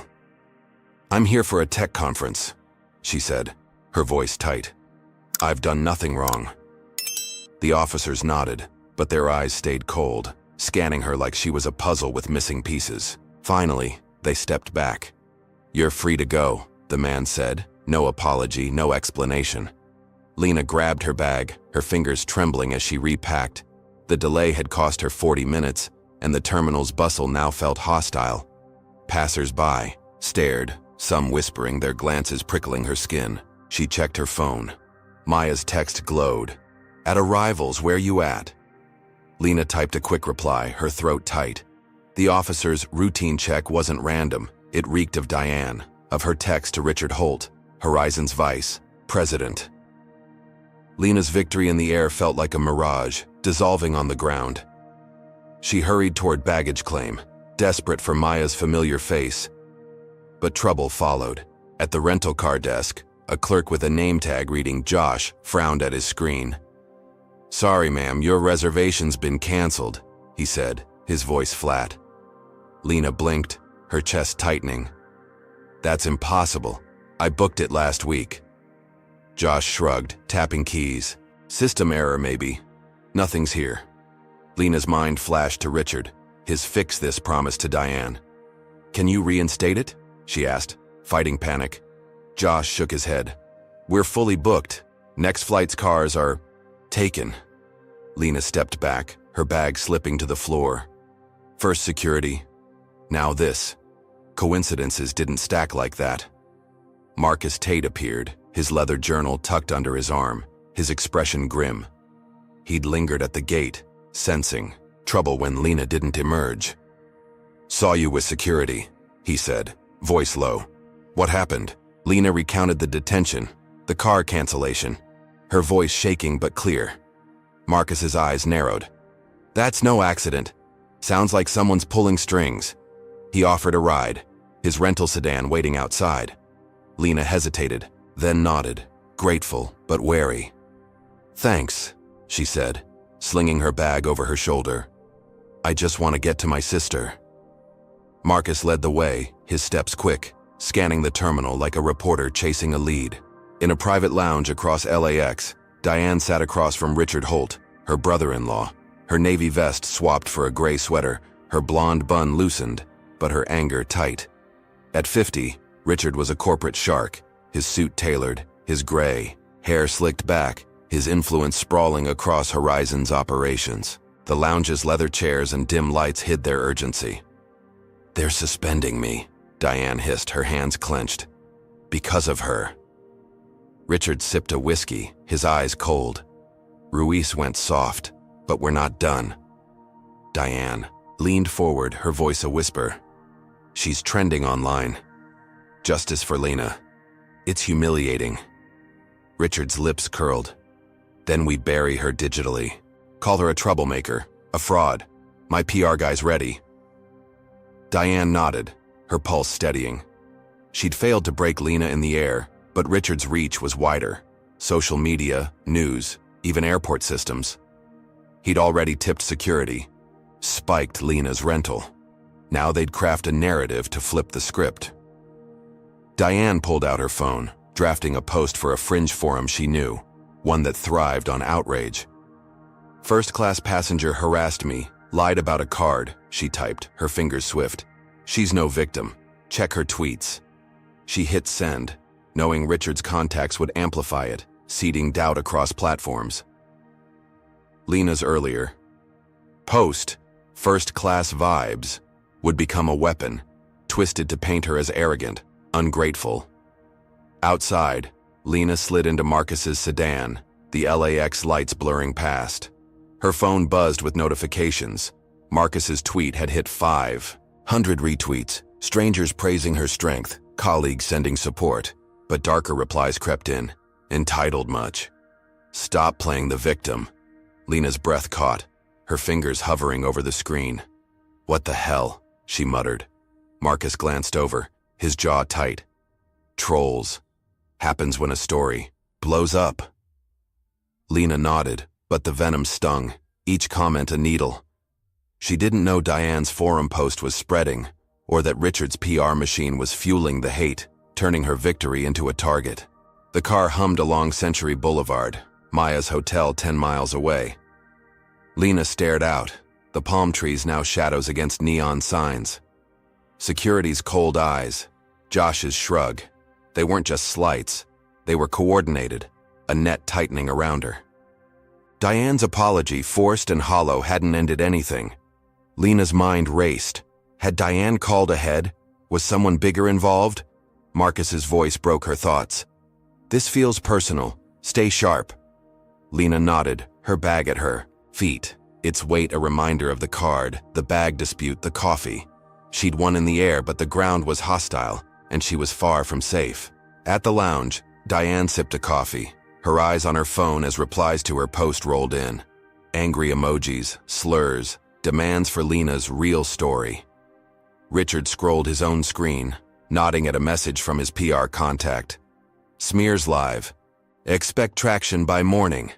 "I'm here for a tech conference," she said. her voice tight. I've done nothing wrong. The officers nodded, but their eyes stayed cold, scanning her like she was a puzzle with missing pieces. Finally, they stepped back. You're free to go, the man said. No apology, no explanation. Lena grabbed her bag, her fingers trembling as she repacked. The delay had cost her 40 minutes, and the terminal's bustle now felt hostile. Passers-by stared, some whispering, their glances prickling her skin. She checked her phone. Maya's text glowed. At arrivals, where you at? Lena typed a quick reply, her throat tight. The officer's routine check wasn't random. It reeked of Diane, of her text to Richard Holt, Horizon's vice president. Lena's victory in the air felt like a mirage, dissolving on the ground. She hurried toward baggage claim, desperate for Maya's familiar face. But trouble followed. At the rental car desk, a clerk with a name tag reading Josh frowned at his screen. Sorry, ma'am, your reservation's been canceled, he said, his voice flat. Lena blinked, her chest tightening. That's impossible. I booked it last week. Josh shrugged, tapping keys. System error, maybe. Nothing's here. Lena's mind flashed to Richard, his fix this promise to Diane. Can you reinstate it? She asked, fighting panic. Josh shook his head. We're fully booked. Next flight's cars are taken. Lena stepped back, her bag slipping to the floor. First security, now this. Coincidences didn't stack like that. Marcus Tate appeared, his leather journal tucked under his arm, his expression grim. He'd lingered at the gate, sensing trouble when Lena didn't emerge. Saw you with security, he said, voice low. What happened? Lena recounted the detention, the car cancellation, her voice shaking but clear. Marcus's eyes narrowed. That's no accident. Sounds like someone's pulling strings. He offered a ride, his rental sedan waiting outside. Lena hesitated, then nodded, grateful but wary. Thanks, she said, slinging her bag over her shoulder. I just want to get to my sister. Marcus led the way, his steps quick, scanning the terminal like a reporter chasing a lead. In a private lounge across LAX, Diane sat across from Richard Holt, her brother-in-law. Her navy vest swapped for a gray sweater, her blonde bun loosened, but her anger tight. At 50, Richard was a corporate shark, his suit tailored, his gray hair slicked back, his influence sprawling across Horizon's operations. The lounge's leather chairs and dim lights hid their urgency. They're suspending me, Diane hissed, her hands clenched. Because of her. Richard sipped a whiskey, his eyes cold. Ruiz went soft, but we're not done. Diane leaned forward, her voice a whisper. She's trending online. Justice for Lena. It's humiliating. Richard's lips curled. Then we bury her digitally. Call her a troublemaker, a fraud. My PR guy's ready. Diane nodded, her pulse steadying. She'd failed to break Lena in the air, but Richard's reach was wider. Social media, news, even airport systems. He'd already tipped security, spiked Lena's rental. Now they'd craft a narrative to flip the script. Diane pulled out her phone, drafting a post for a fringe forum she knew, one that thrived on outrage. First-class passenger harassed me, lied about a card, she typed, her fingers swift. She's no victim. Check her tweets. She hit send, knowing Richard's contacts would amplify it, seeding doubt across platforms. Lena's earlier post, first-class vibes, would become a weapon, twisted to paint her as arrogant, ungrateful. Outside, Lena slid into Marcus's sedan, the LAX lights blurring past. Her phone buzzed with notifications. Marcus's tweet had hit 500 retweets, strangers praising her strength, colleagues sending support, but darker replies crept in. Entitled much. Stop playing the victim. Lena's breath caught, her fingers hovering over the screen. What the hell, she muttered. Marcus glanced over, his jaw tight. Trolls. Happens when a story blows up. Lena nodded, but the venom stung, each comment a needle. She didn't know Diane's forum post was spreading, or that Richard's PR machine was fueling the hate, turning her victory into a target. The car hummed along Century Boulevard, Maya's hotel 10 miles away. Lena stared out, the palm trees now shadows against neon signs. Security's cold eyes, Josh's shrug. They weren't just slights, they were coordinated, a net tightening around her. Diane's apology, forced and hollow, hadn't ended anything. Lena's mind raced. Had Diane called ahead? Was someone bigger involved? Marcus's voice broke her thoughts. This feels personal. Stay sharp. Lena nodded, her bag at her feet, its weight a reminder of the card, the bag dispute, the coffee. She'd won in the air, but the ground was hostile, and she was far from safe. At the lounge, Diane sipped a coffee, her eyes on her phone as replies to her post rolled in. Angry emojis, slurs, demands for Lena's real story. Richard scrolled his own screen, nodding at a message from his PR contact. Smears live. Expect traction by morning.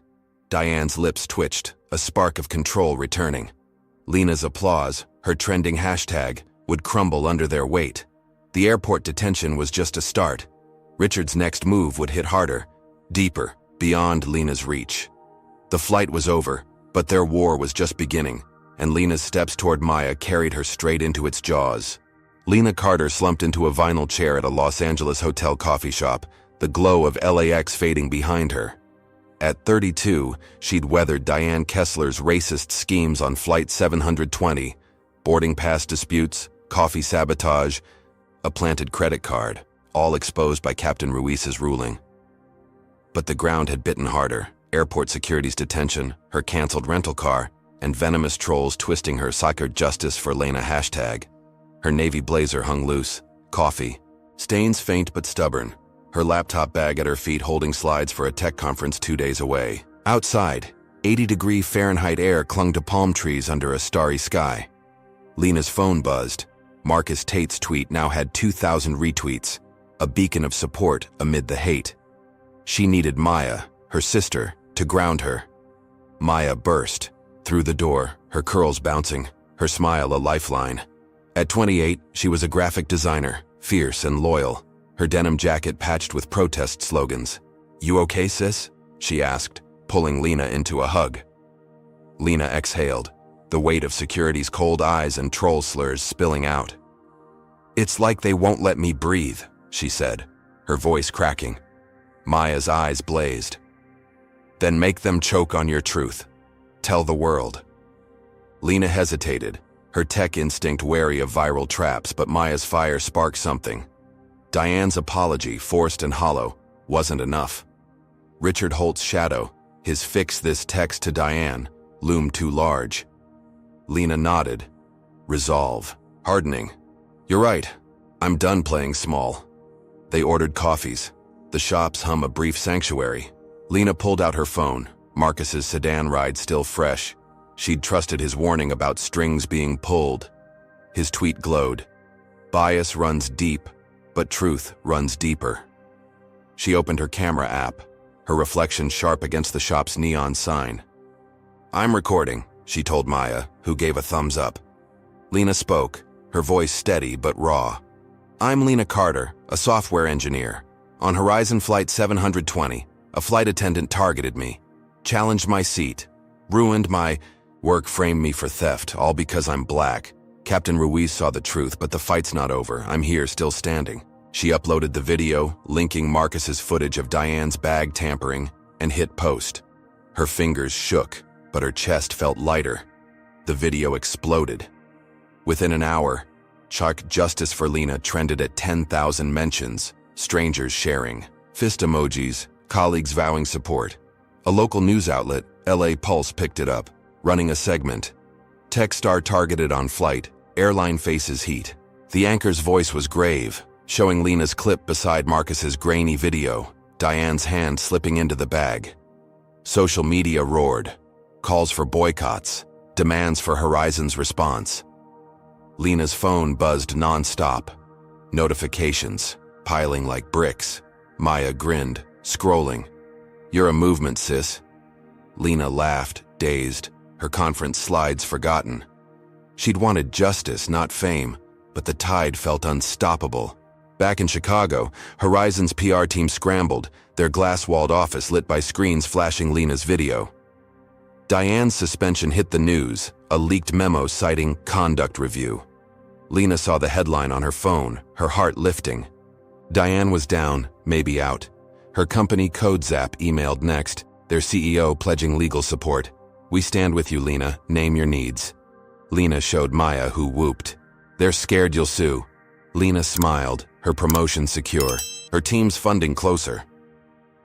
Diane's lips twitched, a spark of control returning. Lena's applause, her trending hashtag, would crumble under their weight. The airport detention was just a start. Richard's next move would hit harder, deeper, beyond Lena's reach. The flight was over, but their war was just beginning, and Lena's steps toward Maya carried her straight into its jaws. Lena Carter slumped into a vinyl chair at a Los Angeles hotel coffee shop, the glow of LAX fading behind her. At 32, she'd weathered Diane Kessler's racist schemes on Flight 720, boarding pass disputes, coffee sabotage, a planted credit card, all exposed by Captain Ruiz's ruling. But the ground had bitten harder, airport security's detention, her canceled rental car, and venomous trolls twisting her "Soccer Justice for Lena" hashtag. Her navy blazer hung loose, coffee, stains faint but stubborn, her laptop bag at her feet holding slides for a tech conference 2 days away. Outside, 80-degree Fahrenheit air clung to palm trees under a starry sky. Lena's phone buzzed. Marcus Tate's tweet now had 2,000 retweets, a beacon of support amid the hate. She needed Maya, her sister, to ground her. Maya burst through the door, her curls bouncing, her smile a lifeline. At 28, she was a graphic designer, fierce and loyal, her denim jacket patched with protest slogans. "You okay, sis?" she asked, pulling Lena into a hug. Lena exhaled, the weight of security's cold eyes and troll slurs spilling out. "It's like they won't let me breathe," she said, her voice cracking. Maya's eyes blazed. "Then make them choke on your truth. Tell the world." Lena hesitated, her tech instinct wary of viral traps, but Maya's fire sparked something. Diane's apology, forced and hollow, wasn't enough. Richard Holt's shadow, his "fix this" text to Diane, loomed too large. Lena nodded. Resolve. Hardening. "You're right. I'm done playing small." They ordered coffees. The shop's hum a brief sanctuary. Lena pulled out her phone, Marcus's sedan ride still fresh. She'd trusted his warning about strings being pulled. His tweet glowed. Bias runs deep, but truth runs deeper. She opened her camera app, her reflection sharp against the shop's neon sign. "I'm recording," she told Maya, who gave a thumbs up. Lena spoke, her voice steady but raw. "I'm Lena Carter, a software engineer. On Horizon Flight 720, a flight attendant targeted me, challenged my seat, ruined my work, framed me for theft, all because I'm black. Captain Ruiz saw the truth, but the fight's not over. I'm here, still standing." She uploaded the video, linking Marcus's footage of Diane's bag tampering, and hit post. Her fingers shook, but her chest felt lighter. The video exploded. Within an hour, "Soccer Justice for Lena" trended at 10,000 mentions, strangers sharing, fist emojis, colleagues vowing support. A local news outlet, LA Pulse, picked it up, running a segment. Tech star targeted on flight, airline faces heat. The anchor's voice was grave, showing Lena's clip beside Marcus's grainy video, Diane's hand slipping into the bag. Social media roared. Calls for boycotts, demands for Horizon's response. Lena's phone buzzed non-stop. Notifications, piling like bricks. Maya grinned, scrolling. "You're a movement, sis." Lena laughed, dazed, her conference slides forgotten. She'd wanted justice, not fame, but the tide felt unstoppable. Back in Chicago, Horizon's PR team scrambled, their glass-walled office lit by screens flashing Lena's video. Diane's suspension hit the news, a leaked memo citing conduct review. Lena saw the headline on her phone, her heart lifting. Diane was down, maybe out. Her company CodeZap emailed next, their CEO pledging legal support. "We stand with you, Lena. Name your needs." Lena showed Maya, who whooped. "They're scared you'll sue." Lena smiled, her promotion secure, her team's funding closer.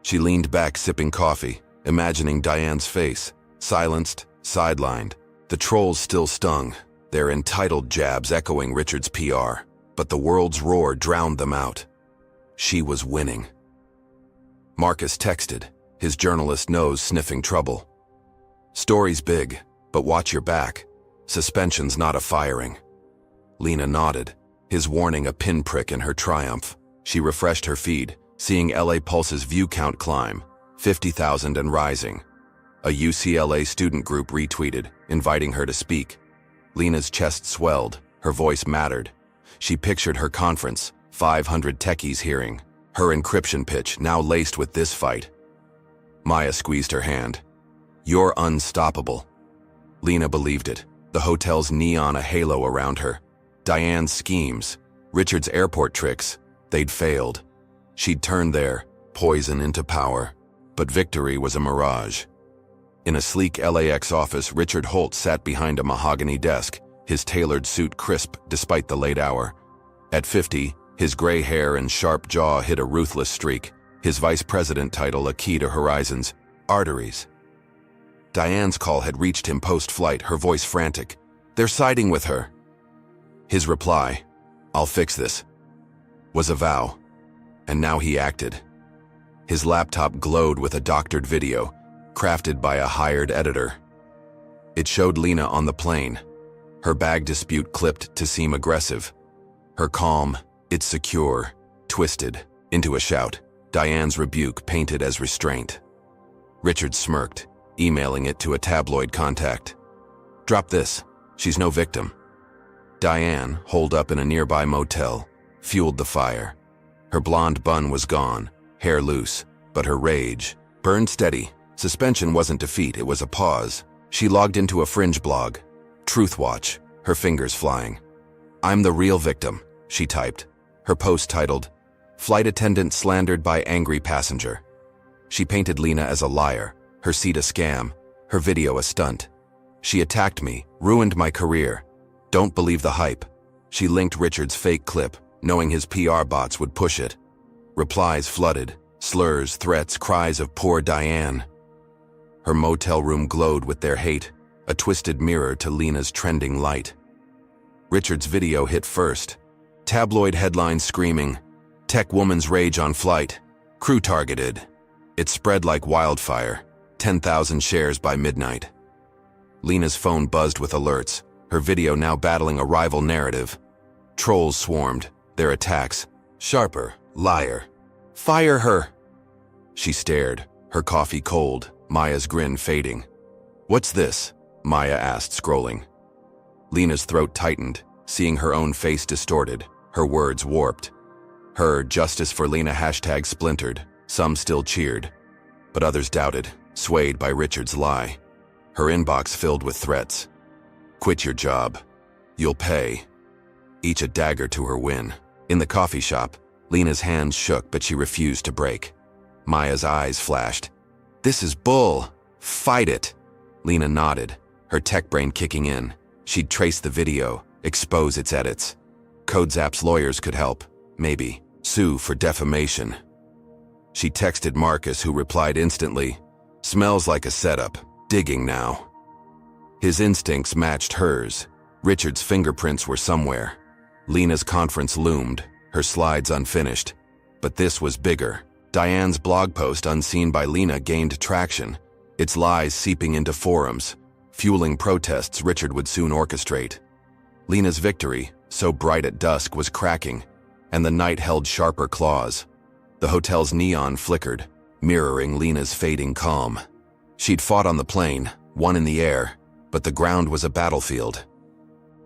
She leaned back sipping coffee, imagining Diane's face, silenced, sidelined. The trolls still stung, their entitled jabs echoing Richard's PR, but the world's roar drowned them out. She was winning. Marcus texted, his journalist nose sniffing trouble. "Story's big, but watch your back. Suspension's not a firing." Lena nodded, his warning a pinprick in her triumph. She refreshed her feed, seeing LA Pulse's view count climb, 50,000 and rising. A UCLA student group retweeted, inviting her to speak. Lena's chest swelled, her voice mattered. She pictured her conference, 500 techies hearing, her encryption pitch now laced with this fight. Maya squeezed her hand. "You're unstoppable." Lena believed it, the hotel's neon a halo around her. Diane's schemes, Richard's airport tricks, they'd failed. She'd turned their poison into power, but victory was a mirage. In a sleek LAX office, Richard Holt sat behind a mahogany desk, his tailored suit crisp despite the late hour. At 50, his gray hair and sharp jaw hid a ruthless streak, his vice president title a key to Horizon's arteries. Diane's call had reached him post-flight, her voice frantic. "They're siding with her." His reply, "I'll fix this," was a vow, and now he acted. His laptop glowed with a doctored video, crafted by a hired editor. It showed Lena on the plane, her bag dispute clipped to seem aggressive. Her calm, "It's secure," twisted into a shout, Diane's rebuke painted as restraint. Richard smirked, emailing it to a tabloid contact. "Drop this, she's no victim." Diane, holed up in a nearby motel, fueled the fire. Her blonde bun was gone, hair loose, but her rage burned steady. Suspension wasn't defeat, it was a pause. She logged into a fringe blog, Truth Watch, her fingers flying. "I'm the real victim," she typed, her post titled, "Flight Attendant Slandered by Angry Passenger." She painted Lena as a liar, her seat a scam, her video a stunt. "She attacked me, ruined my career. Don't believe the hype." She linked Richard's fake clip, knowing his PR bots would push it. Replies flooded, slurs, threats, cries of poor Diane. Her motel room glowed with their hate, a twisted mirror to Lena's trending light. Richard's video hit first. Tabloid headlines screaming, "Tech woman's rage on flight. Crew targeted." It spread like wildfire, 10,000 shares by midnight. Lena's phone buzzed with alerts, her video now battling a rival narrative. Trolls swarmed, their attacks, sharper, liar. "Fire her!" She stared, her coffee cold, Maya's grin fading. "What's this?" Maya asked, scrolling. Lena's throat tightened, seeing her own face distorted, her words warped. Her "Justice for Lena" hashtag splintered, some still cheered, but others doubted, swayed by Richard's lie. Her inbox filled with threats. "Quit your job. You'll pay." Each a dagger to her win. In the coffee shop, Lena's hands shook, but she refused to break. Maya's eyes flashed. "This is bull. Fight it." Lena nodded, her tech brain kicking in. She'd trace the video, expose its edits. CodeZap's lawyers could help, maybe, sue for defamation. She texted Marcus, who replied instantly, "Smells like a setup. Digging now." His instincts matched hers. Richard's fingerprints were somewhere. Lena's conference loomed, her slides unfinished. But this was bigger. Diane's blog post, unseen by Lena, gained traction, its lies seeping into forums, fueling protests Richard would soon orchestrate. Lena's victory, so bright at dusk, was cracking, and the night held sharper claws. The hotel's neon flickered, mirroring Lena's fading calm. She'd fought on the plane, won in the air, but the ground was a battlefield.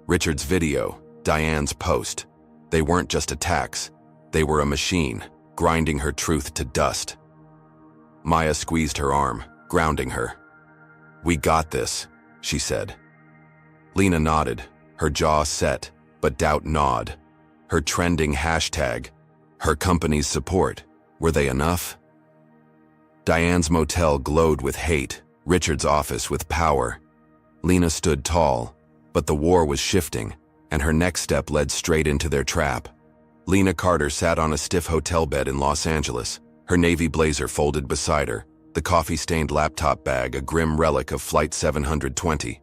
Richard's video, Diane's post, they weren't just attacks. They were a machine, grinding her truth to dust. Maya squeezed her arm, grounding her. "We got this," she said. Lena nodded, her jaw set, but doubt gnawed. Her trending hashtag, her company's support, were they enough? Diane's motel glowed with hate, Richard's office with power. Lena stood tall, but the war was shifting, and her next step led straight into their trap. Lena Carter sat on a stiff hotel bed in Los Angeles, her navy blazer folded beside her, the coffee-stained laptop bag a grim relic of Flight 720.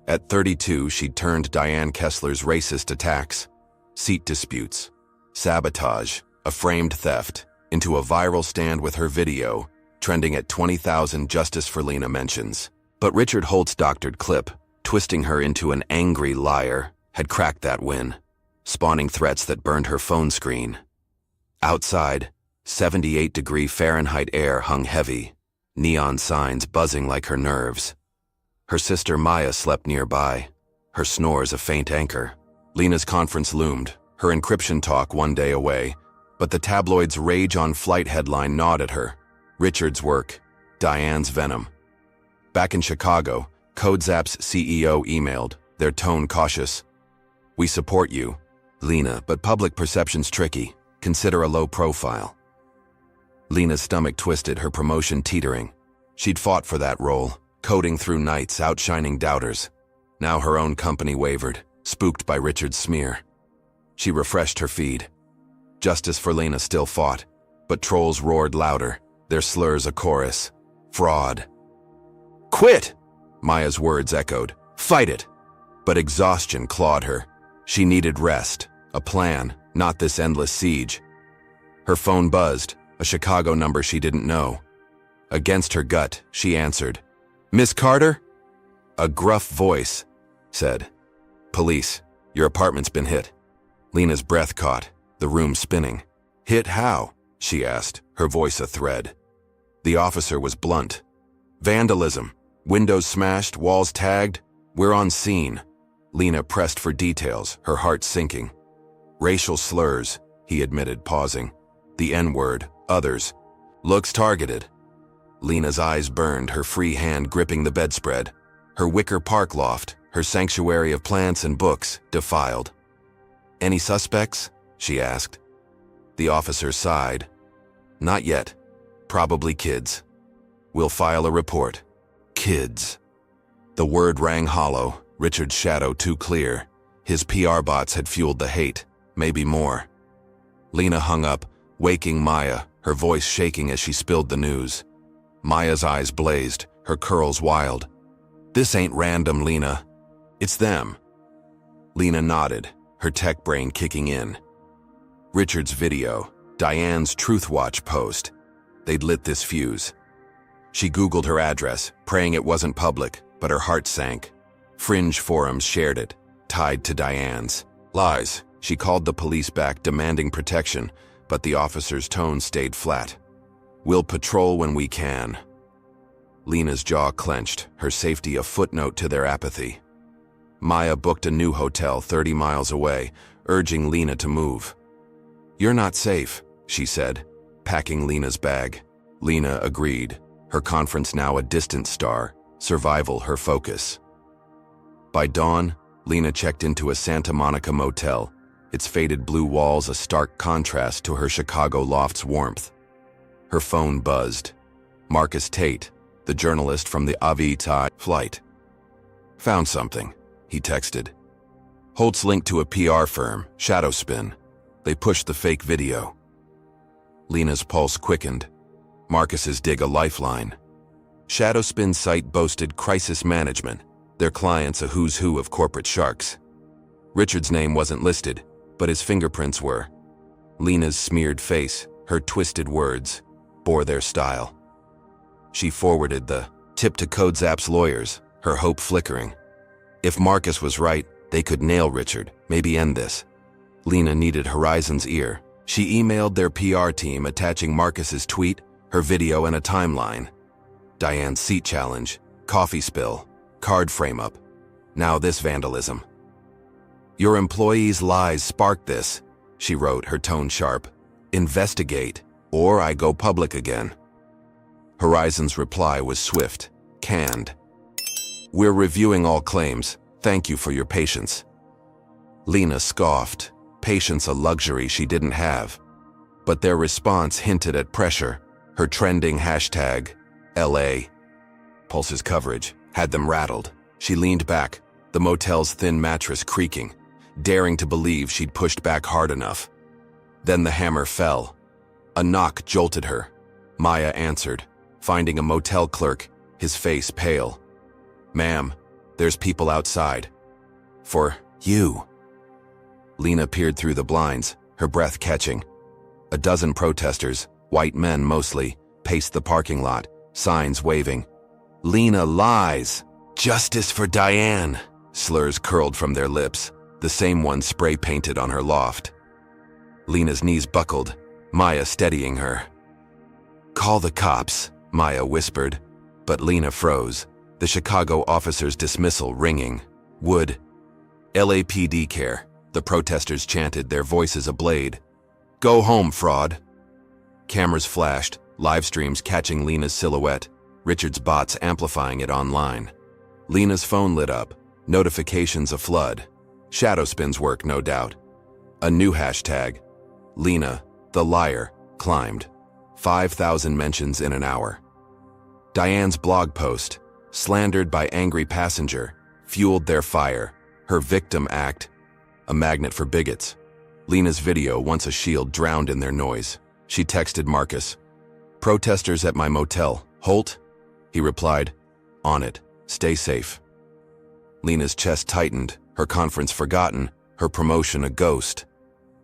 At 32, she'd turned Diane Kessler's racist attacks, seat disputes, sabotage, a framed theft, into a viral stand with her video, trending at 20,000 Justice for Lena mentions. But Richard Holt's doctored clip, twisting her into an angry liar, had cracked that win, spawning threats that burned her phone screen. Outside, 78-degree Fahrenheit air hung heavy, neon signs buzzing like her nerves. Her sister Maya slept nearby, her snores a faint anchor. Lena's conference loomed, her encryption talk one day away, but the tabloid's Rage on Flight headline gnawed at her. Richard's work, Diane's venom. Back in Chicago, CodeZap's CEO emailed, their tone cautious. "We support you, Lena, but public perception's tricky. Consider a low profile." Lena's stomach twisted, her promotion teetering. She'd fought for that role, coding through nights, outshining doubters. Now her own company wavered, spooked by Richard's smear. She refreshed her feed. Justice for Lena still fought, but trolls roared louder, their slurs a chorus. Fraud. "Quit!" Maya's words echoed. "Fight it!" But exhaustion clawed her. She needed rest, a plan, not this endless siege. Her phone buzzed, a Chicago number she didn't know. Against her gut, she answered. "Miss Carter?" A gruff voice said, "Police, your apartment's been hit." Lena's breath caught, the room spinning. "Hit how?" she asked, her voice a thread. The officer was blunt. "Vandalism. Windows smashed, walls tagged. We're on scene." Lena pressed for details, her heart sinking. "Racial slurs," he admitted, pausing. "The N-word, others. Looks targeted." Lena's eyes burned, her free hand gripping the bedspread. Her wicker park loft, her sanctuary of plants and books, defiled. "Any suspects?" she asked. The officer sighed. "Not yet. Probably kids. We'll file a report." Kids. The word rang hollow, Richard's shadow too clear. His PR bots had fueled the hate, maybe more. Lena hung up, waking Maya, her voice shaking as she spilled the news. Maya's eyes blazed, her curls wild. "This ain't random, Lena. It's them." Lena nodded, her tech brain kicking in. Richard's video, Diane's Truth Watch post. They'd lit this fuse. She Googled her address, praying it wasn't public, but her heart sank. Fringe forums shared it, tied to Diane's. Lies. She called the police back, demanding protection, but the officer's tone stayed flat. "We'll patrol when we can." Lena's jaw clenched, her safety a footnote to their apathy. Maya booked a new hotel 30 miles away, urging Lena to move. "You're not safe," she said, packing Lena's bag. Lena agreed, her conference now a distant star, survival her focus. By dawn, Lena checked into a Santa Monica motel, its faded blue walls a stark contrast to her Chicago loft's warmth. Her phone buzzed. Marcus Tate, the journalist from the Avi-Tai flight. "Found something," he texted. Holt's linked to a PR firm, Shadowspin. They pushed the fake video. Lena's pulse quickened. Marcus's dig a lifeline. Shadowspin's site boasted crisis management, their clients a who's who of corporate sharks. Richard's name wasn't listed, but his fingerprints were. Lena's smeared face, her twisted words, bore their style. She forwarded the tip to CodeZap's lawyers, her hope flickering. If Marcus was right, they could nail Richard, maybe end this. Lena needed Horizon's ear. She emailed their PR team attaching Marcus's tweet, her video and a timeline. Diane's seat challenge, coffee spill, card frame-up. Now this vandalism. "Your employees' lies sparked this," she wrote, her tone sharp. Investigate, or I go public again. Horizon's reply was swift, canned. We're reviewing all claims. Thank you for your patience. Lena scoffed, patience a luxury she didn't have. But their response hinted at pressure. Her trending hashtag, LA. Pulse's coverage had them rattled. She leaned back, the motel's thin mattress creaking, daring to believe she'd pushed back hard enough. Then the hammer fell. A knock jolted her. Maya answered, finding a motel clerk, his face pale. Ma'am, there's people outside. For you. Lena peered through the blinds, her breath catching. A dozen protesters, white men mostly, paced the parking lot, signs waving. Lena lies. Justice for Diane. Slurs curled from their lips, the same one spray-painted on her loft. Lena's knees buckled, Maya steadying her. Call the cops, Maya whispered, but Lena froze, the Chicago officer's dismissal ringing. Would LAPD care, the protesters chanted, their voices ablade. Go home, fraud. Cameras flashed, live streams catching Lena's silhouette, Richard's bots amplifying it online. Lena's phone lit up, notifications aflood. Shadow spin's work, no doubt. A new hashtag, Lena, the liar, climbed. 5,000 mentions in an hour. Diane's blog post, slandered by angry passenger, fueled their fire. Her victim act, a magnet for bigots. Lena's video, once a shield, drowned in their noise. She texted Marcus. Protesters at my motel. Holt? He replied, on it. Stay safe. Lena's chest tightened, her conference forgotten, her promotion a ghost.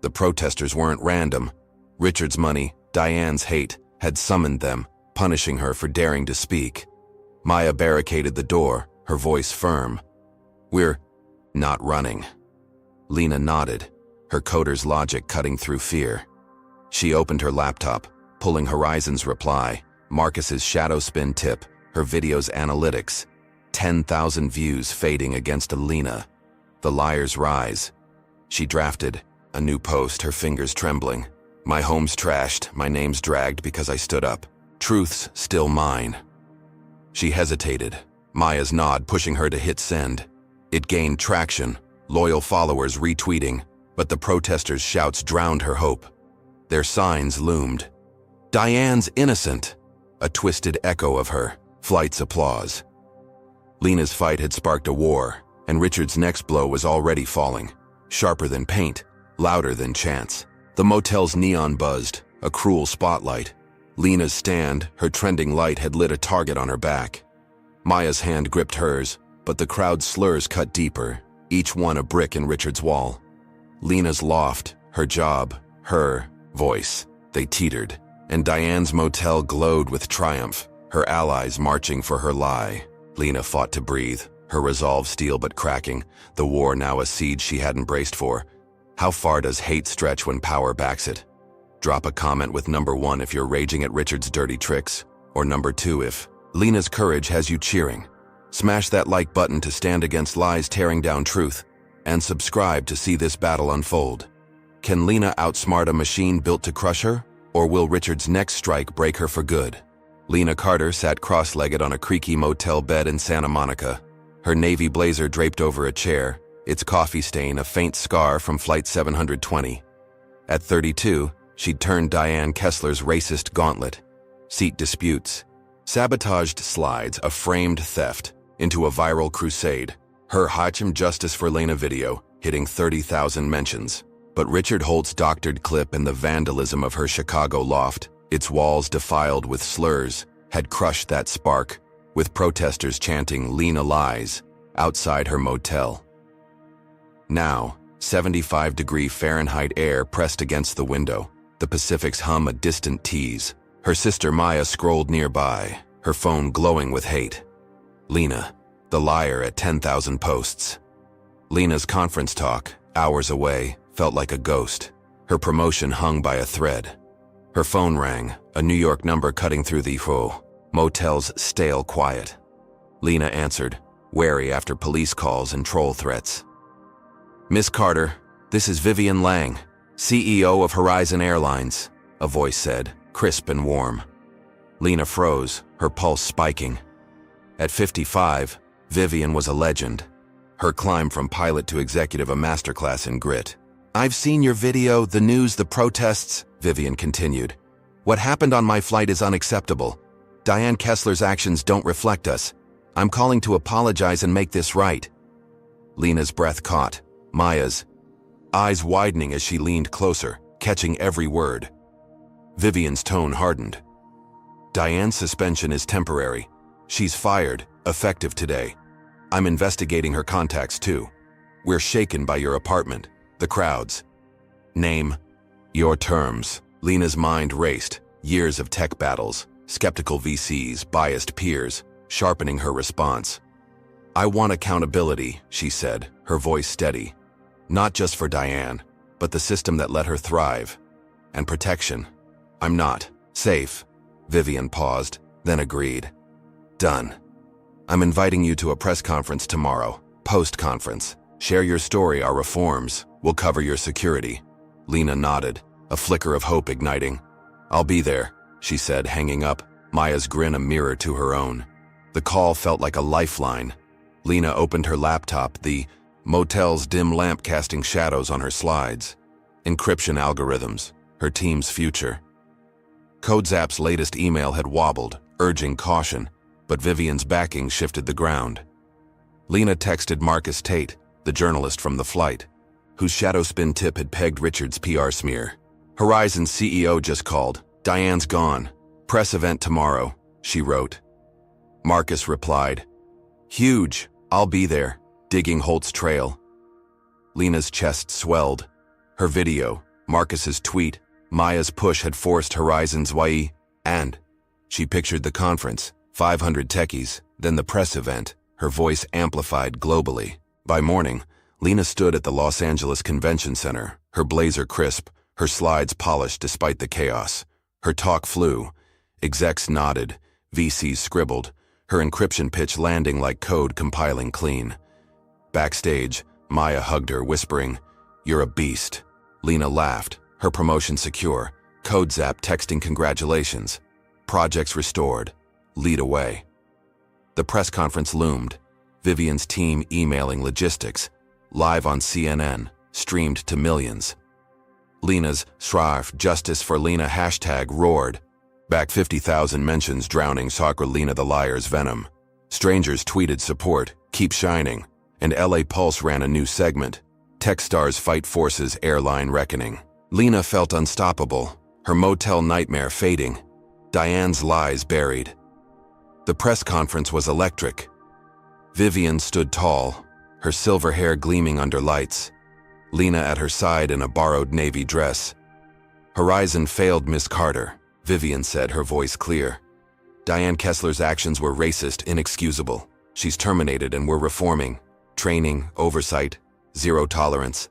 The protesters weren't random. Richard's money, Diane's hate, had summoned them, punishing her for daring to speak. Maya barricaded the door, her voice firm. We're not running. Lena nodded, her coder's logic cutting through fear. She opened her laptop, pulling Horizon's reply, Marcus's shadow spin tip, her video's analytics. 10,000 views fading against a Lena. The liar's rise. She drafted a new post, her fingers trembling. My home's trashed, my name's dragged because I stood up. Truth's still mine. She hesitated, Maya's nod pushing her to hit send. It gained traction, loyal followers retweeting, but the protesters' shouts drowned her hope. Their signs loomed. Diane's innocent. A twisted echo of her, flight's applause. Lena's fight had sparked a war, and Richard's next blow was already falling. Sharper than paint, louder than chance. The motel's neon buzzed, a cruel spotlight. Lena's stand, her trending light, had lit a target on her back. Maya's hand gripped hers, but the crowd's slurs cut deeper, each one a brick in Richard's wall. Lena's loft, her job, her voice, they teetered, and Diane's motel glowed with triumph, her allies marching for her lie. Lena fought to breathe, her resolve steel but cracking, the war now a siege she hadn't braced for. How far does hate stretch when power backs it? Drop a comment with number 1 if you're raging at Richard's dirty tricks, or number 2 if Lena's courage has you cheering. Smash that like button to stand against lies tearing down truth, and subscribe to see this battle unfold. Can Lena outsmart a machine built to crush her, or will Richard's next strike break her for good? Lena Carter sat cross-legged on a creaky motel bed in Santa Monica, her navy blazer draped over a chair, its coffee stain a faint scar from Flight 720. At 32, she'd turned Diane Kessler's racist gauntlet. Seat disputes, sabotaged slides, a framed theft, into a viral crusade. Her Hachim Justice for Lena video, hitting 30,000 mentions. But Richard Holt's doctored clip and the vandalism of her Chicago loft, its walls defiled with slurs, had crushed that spark, with protesters chanting Lena lies outside her motel. Now, 75-degree Fahrenheit air pressed against the window, the Pacific's hum a distant tease. Her sister Maya scrolled nearby, her phone glowing with hate. Lena, the liar at 10,000 posts. Lena's conference talk, hours away, felt like a ghost. Her promotion hung by a thread. Her phone rang, a New York number cutting through the motel's stale quiet. Lena answered, wary after police calls and troll threats. Miss Carter, this is Vivian Lang. CEO of Horizon Airlines, a voice said, crisp and warm. Lena froze, her pulse spiking. At 55, Vivian was a legend. Her climb from pilot to executive a masterclass in grit. "I've seen your video, the news, the protests," Vivian continued. "What happened on my flight is unacceptable. Diane Kessler's actions don't reflect us. I'm calling to apologize and make this right." Lena's breath caught, Maya's, eyes widening as she leaned closer, catching every word. Vivian's tone hardened. "Diane's suspension is temporary. She's fired, effective today. I'm investigating her contacts too. We're shaken by your apartment, the crowds. Name, your terms." Lena's mind raced, years of tech battles, skeptical VCs, biased peers, sharpening her response. "I want accountability," she said, her voice steady. "Not just for Diane, but the system that let her thrive. And protection. I'm not safe." Vivian paused, then agreed. "Done. I'm inviting you to a press conference tomorrow, post-conference. Share your story, our reforms. We'll cover your security." Lena nodded, a flicker of hope igniting. "I'll be there," she said, hanging up, Maya's grin a mirror to her own. The call felt like a lifeline. Lena opened her laptop, the motel's dim lamp casting shadows on her slides. Encryption algorithms, her team's future. CodeZap's latest email had wobbled, urging caution, but Vivian's backing shifted the ground. Lena texted Marcus Tate, the journalist from the flight, whose shadow spin tip had pegged Richard's PR smear. "Horizon's CEO just called. Diane's gone. Press event tomorrow," she wrote. Marcus replied, "Huge. I'll be there, digging Holt's trail." Lena's chest swelled. Her video, Marcus's tweet, Maya's push had forced Horizon's YE, and she pictured the conference, 500 techies, then the press event, her voice amplified globally. By morning, Lena stood at the Los Angeles Convention Center, her blazer crisp, her slides polished despite the chaos. Her talk flew. Execs nodded, VCs scribbled, her encryption pitch landing like code compiling clean. Backstage, Maya hugged her, whispering, "You're a beast." Lena laughed, her promotion secure, CodeZap texting congratulations. Projects restored. Lead away. The press conference loomed, Vivian's team emailing logistics, live on CNN, streamed to millions. Lena's "Shraf Justice for Lena" hashtag roared. Back 50,000 mentions drowning Sacra Lena the liar's venom. Strangers tweeted support, "Keep shining," and LA Pulse ran a new segment, "Techstars Fight Forces Airline Reckoning." Lena felt unstoppable, her motel nightmare fading, Diane's lies buried. The press conference was electric. Vivian stood tall, her silver hair gleaming under lights. Lena at her side in a borrowed navy dress. "Horizon failed Miss Carter," Vivian said, her voice clear. "Diane Kessler's actions were racist, inexcusable. She's terminated and we're reforming. Training, oversight, zero tolerance."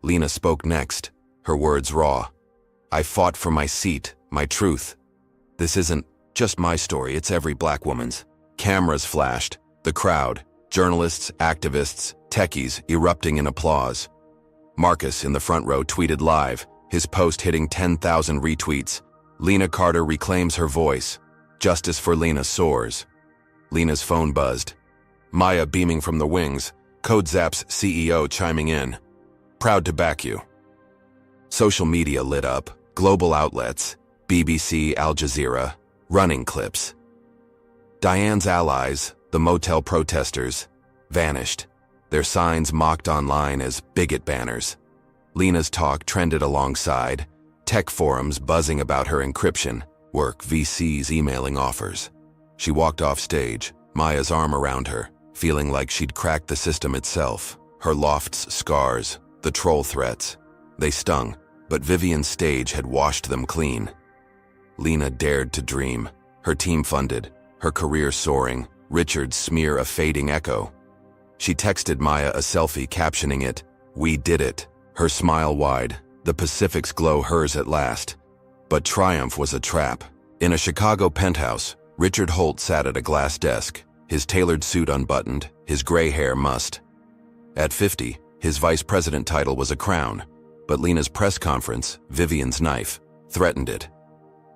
Lena spoke next, her words raw. "I fought for my seat, my truth. This isn't just my story, it's every black woman's." Cameras flashed, the crowd, journalists, activists, techies erupting in applause. Marcus in the front row tweeted live, his post hitting 10,000 retweets. "Lena Carter reclaims her voice. Justice for Lena soars." Lena's phone buzzed. Maya beaming from the wings, CodeZap's CEO chiming in. "Proud to back you." Social media lit up, global outlets, BBC, Al Jazeera, running clips. Diane's allies, the motel protesters, vanished, their signs mocked online as bigot banners. Lena's talk trended alongside, tech forums buzzing about her encryption, work, VCs emailing offers. She walked off stage, Maya's arm around her, feeling like she'd cracked the system itself. Her loft's scars, the troll threats, they stung, but Vivian's stage had washed them clean. Lena dared to dream, her team funded, her career soaring, Richard's smear a fading echo. She texted Maya a selfie captioning it, "We did it," her smile wide, the Pacific's glow hers at last. But triumph was a trap. In a Chicago penthouse, Richard Holt sat at a glass desk, his tailored suit unbuttoned, his gray hair mussed. At 50, his vice president title was a crown, But Lena's press conference, Vivian's knife, threatened it.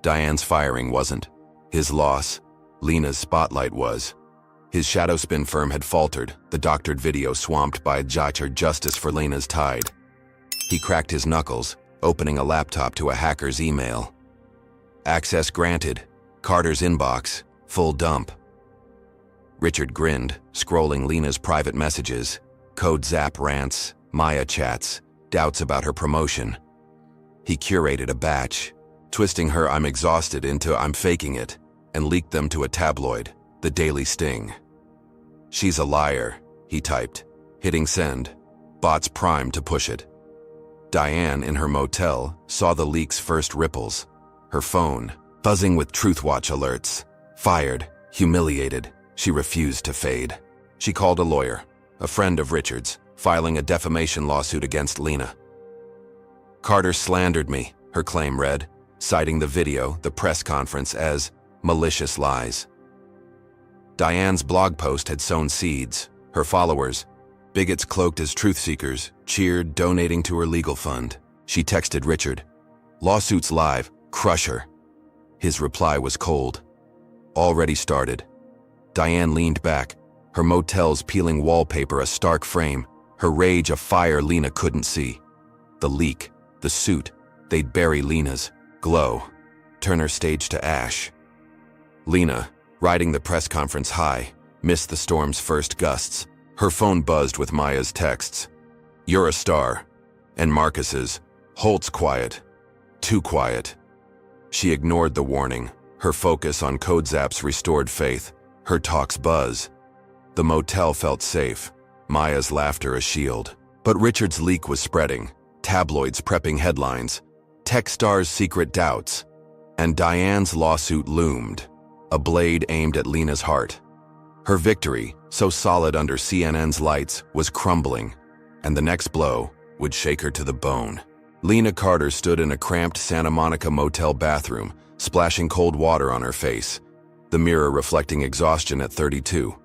Diane's firing wasn't. His loss. Lena's spotlight was. His shadow spin firm had faltered, the doctored video swamped by justice for Lena's tide. He cracked his knuckles, opening a laptop to a hacker's email. Access granted. Carter's inbox. Full dump. Richard grinned, scrolling Lena's private messages. Code Zap rants, Maya chats, doubts about her promotion. He curated a batch, twisting her "I'm exhausted" into "I'm faking it," and leaked them to a tabloid, the Daily Sting. "She's a liar," he typed, hitting send. Bots primed to push it. Diane, in her motel, saw the leak's first ripples. Her phone, buzzing with TruthWatch alerts. Fired, humiliated, she refused to fade. She called a lawyer, a friend of Richard's, filing a defamation lawsuit against Lena. "Carter slandered me," her claim read, citing the video, the press conference, as malicious lies. Diane's blog post had sown seeds. Her followers, bigots cloaked as truth seekers, cheered, donating to her legal fund. She texted Richard, "Lawsuit's live, crush her." His reply was cold. "Already started." Diane leaned back, her motel's peeling wallpaper a stark frame, her rage a fire Lena couldn't see. The leak, the suit, they'd bury Lena's glow, turn her stage to ash. Lena, riding the press conference high, missed the storm's first gusts. Her phone buzzed with Maya's texts. "You're a star." And Marcus's, "Holt's quiet. Too quiet." She ignored the warning, her focus on Code Zap's restored faith, her talk's buzz. The motel felt safe, Maya's laughter a shield. But Richard's leak was spreading, tabloids prepping headlines, Techstars' secret doubts, and Diane's lawsuit loomed, a blade aimed at Lena's heart. Her victory, so solid under CNN's lights, was crumbling, and the next blow would shake her to the bone. Lena Carter stood in a cramped Santa Monica motel bathroom, splashing cold water on her face, the mirror reflecting exhaustion at 32.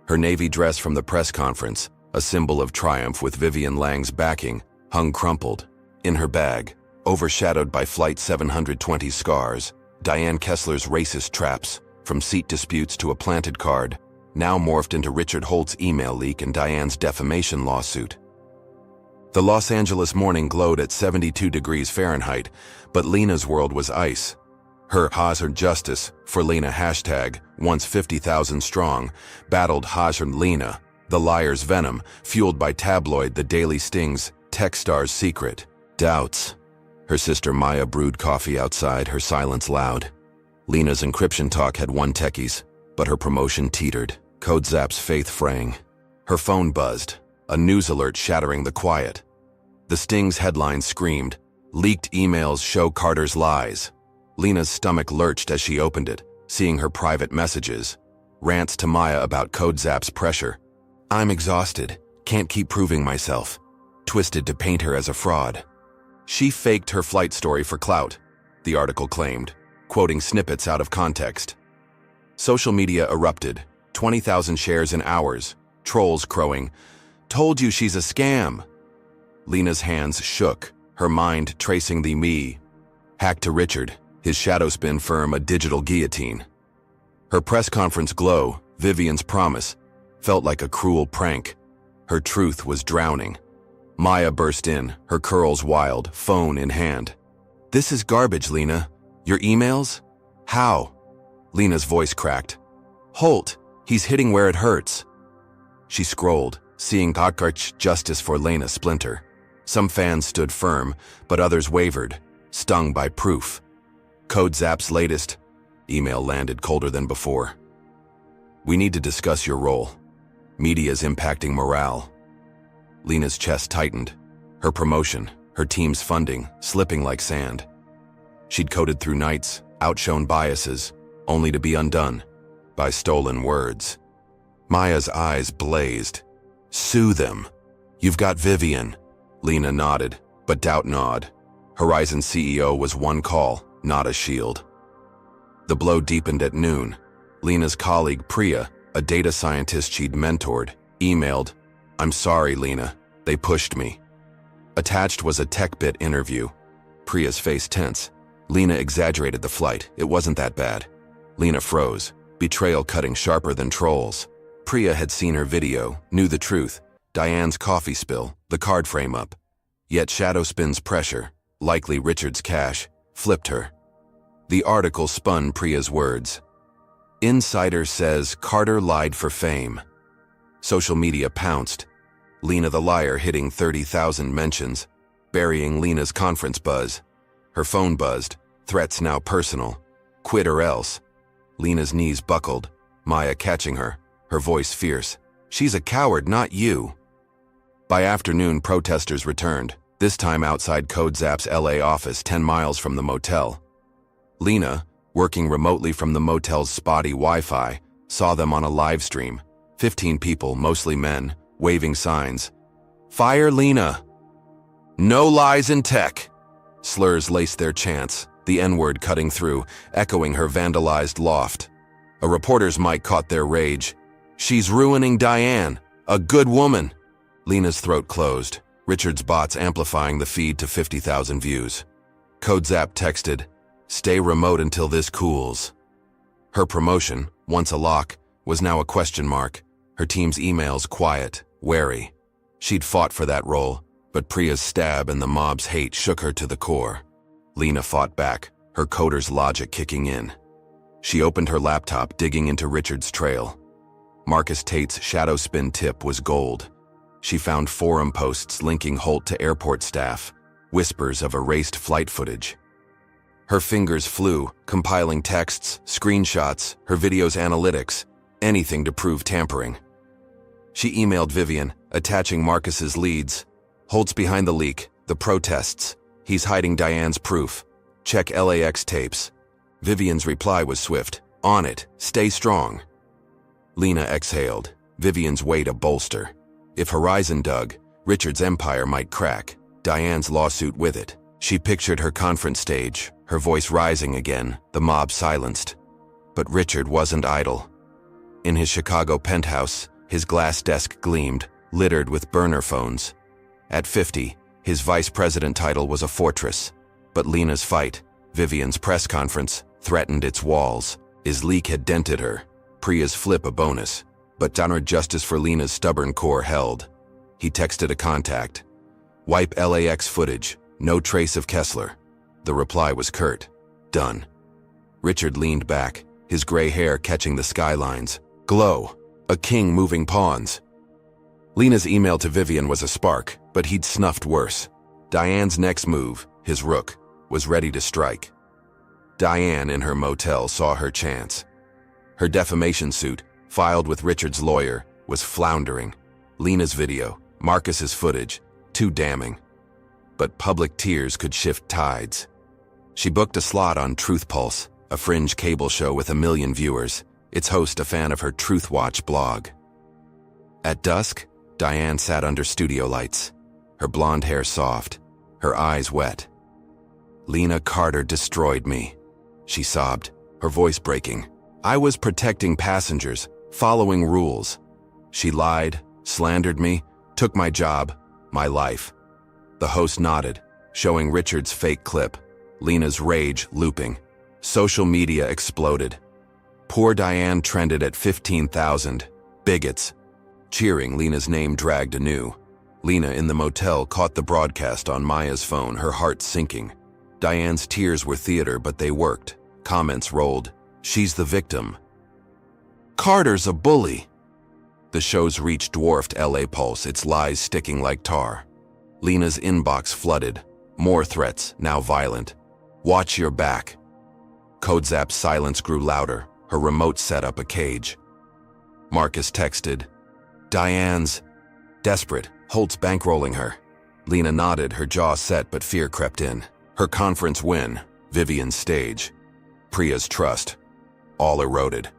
Her navy dress from the press conference, a symbol of triumph with Vivian Lang's backing, hung crumpled. In her bag, overshadowed by Flight 720 scars, Diane Kessler's racist traps, from seat disputes to a planted card, now morphed into Richard Holt's email leak and Diane's defamation lawsuit. The Los Angeles morning glowed at 72 degrees Fahrenheit, but Lena's world was ice. Her Hazard Justice for Lena hashtag, once 50,000 strong, battled Hazard Lena, the liar's venom, fueled by tabloid The Daily Sting's Techstars' secret doubts. Her sister Maya brewed coffee outside, her silence loud. Lena's encryption talk had won techies, but her promotion teetered, Code Zap's faith fraying. Her phone buzzed, a news alert shattering the quiet. The Sting's headline screamed, "Leaked emails show Carter's lies." Lena's stomach lurched as she opened it, seeing her private messages. Rants to Maya about Code Zap's pressure. "I'm exhausted, can't keep proving myself." Twisted to paint her as a fraud. She faked her flight story for clout, the article claimed, quoting snippets out of context. Social media erupted, 20,000 shares in hours, trolls crowing, "Told you she's a scam." Lena's hands shook, her mind tracing the me. Hacked to Richard, his shadow spin firm a digital guillotine. Her press conference glow, Vivian's promise, felt like a cruel prank. Her truth was drowning. Maya burst in, her curls wild, phone in hand. "This is garbage, Lena. Your emails? How?" Lena's voice cracked. "Holt, he's hitting where it hurts." She scrolled, seeing Cockart justice for Lena splinter. Some fans stood firm, but others wavered, stung by proof. Code Zap's latest email landed colder than before. "We need to discuss your role. Media's impacting morale." Lena's chest tightened. Her promotion, her team's funding, slipping like sand. She'd coded through nights, outshone biases, only to be undone by stolen words. Maya's eyes blazed. "Sue them. You've got Vivian." Lena nodded, but doubt gnawed. Horizon CEO was one call, not a shield. The blow deepened at noon. Lena's colleague Priya, a data scientist she'd mentored, emailed, "I'm sorry, Lena. They pushed me." Attached was a TechBit interview. Priya's face tense. Lena exaggerated the flight. It wasn't that bad. Lena froze, betrayal cutting sharper than trolls. Priya had seen her video, knew the truth. Diane's coffee spill, the card frame up. Yet Shadowspin's pressure, likely Richard's cash, flipped her. The article spun Priya's words. Insider says Carter lied for fame. Social media pounced. Lena the liar hitting 30,000 mentions, burying Lena's conference buzz. Her phone buzzed, threats now personal. Quit or else. Lena's knees buckled, Maya catching her, her voice fierce. She's a coward, not you. By afternoon, protesters returned, this time outside CodeZap's LA office 10 miles from the motel. Lena, working remotely from the motel's spotty Wi-Fi, saw them on a live stream. 15 people, mostly men, waving signs. Fire Lena! No lies in tech! Slurs laced their chants, the N-word cutting through, echoing her vandalized loft. A reporter's mic caught their rage. She's ruining Diane, a good woman. Lena's throat closed, Richard's bots amplifying the feed to 50,000 views. CodeZap texted, stay remote until this cools. Her promotion, once a lock, was now a question mark. Her team's emails quiet, wary. She'd fought for that role, but Priya's stab and the mob's hate shook her to the core. Lena fought back, her coder's logic kicking in. She opened her laptop, digging into Richard's trail. Marcus Tate's Shadowspin tip was gold. She found forum posts linking Holt to airport staff, whispers of erased flight footage. Her fingers flew, compiling texts, screenshots, her video's analytics, anything to prove tampering. She emailed Vivian, attaching Marcus's leads. Holt's behind the leak, the protests. He's hiding Diane's proof. Check LAX tapes. Vivian's reply was swift. On it. Stay strong. Lena exhaled, Vivian's weight a bolster. If Horizon dug, Richard's empire might crack, Diane's lawsuit with it. She pictured her conference stage, her voice rising again, the mob silenced. But Richard wasn't idle. In his Chicago penthouse, his glass desk gleamed, littered with burner phones. At 50, his vice president title was a fortress. But Lena's fight, Vivian's press conference, threatened its walls. His leak had dented her. Priya's flip a bonus. But downward justice for Lena's stubborn core held. He texted a contact. Wipe LAX footage. No trace of Kessler. The reply was curt. Done. Richard leaned back, his gray hair catching the skylines. Glow. A king moving pawns. Lena's email to Vivian was a spark, but he'd snuffed worse. Diane's next move, his rook, was ready to strike. Diane in her motel saw her chance. Her defamation suit, filed with Richard's lawyer, was floundering. Lena's video, Marcus's footage, too damning. But public tears could shift tides. She booked a slot on Truth Pulse, a fringe cable show with 1 million viewers, its host a fan of her Truth Watch blog. At dusk, Diane sat under studio lights, her blonde hair soft, her eyes wet. Lena Carter destroyed me, she sobbed, her voice breaking. I was protecting passengers, following rules. She lied, slandered me, took my job, my life. The host nodded, showing Richard's fake clip, Lena's rage looping. Social media exploded. Poor Diane trended at 15,000. Bigots. Cheering Lena's name dragged anew. Lena in the motel caught the broadcast on Maya's phone, her heart sinking. Diane's tears were theater, but they worked. Comments rolled. She's the victim. Carter's a bully. The show's reach dwarfed LA Pulse, its lies sticking like tar. Lena's inbox flooded. More threats, now violent. Watch your back. CodeZap's silence grew louder. Her remote set up a cage. Marcus texted. Diane's desperate. Holt's bankrolling her. Lena nodded, her jaw set, but fear crept in. Her conference win. Vivian's stage. Priya's trust. All eroded.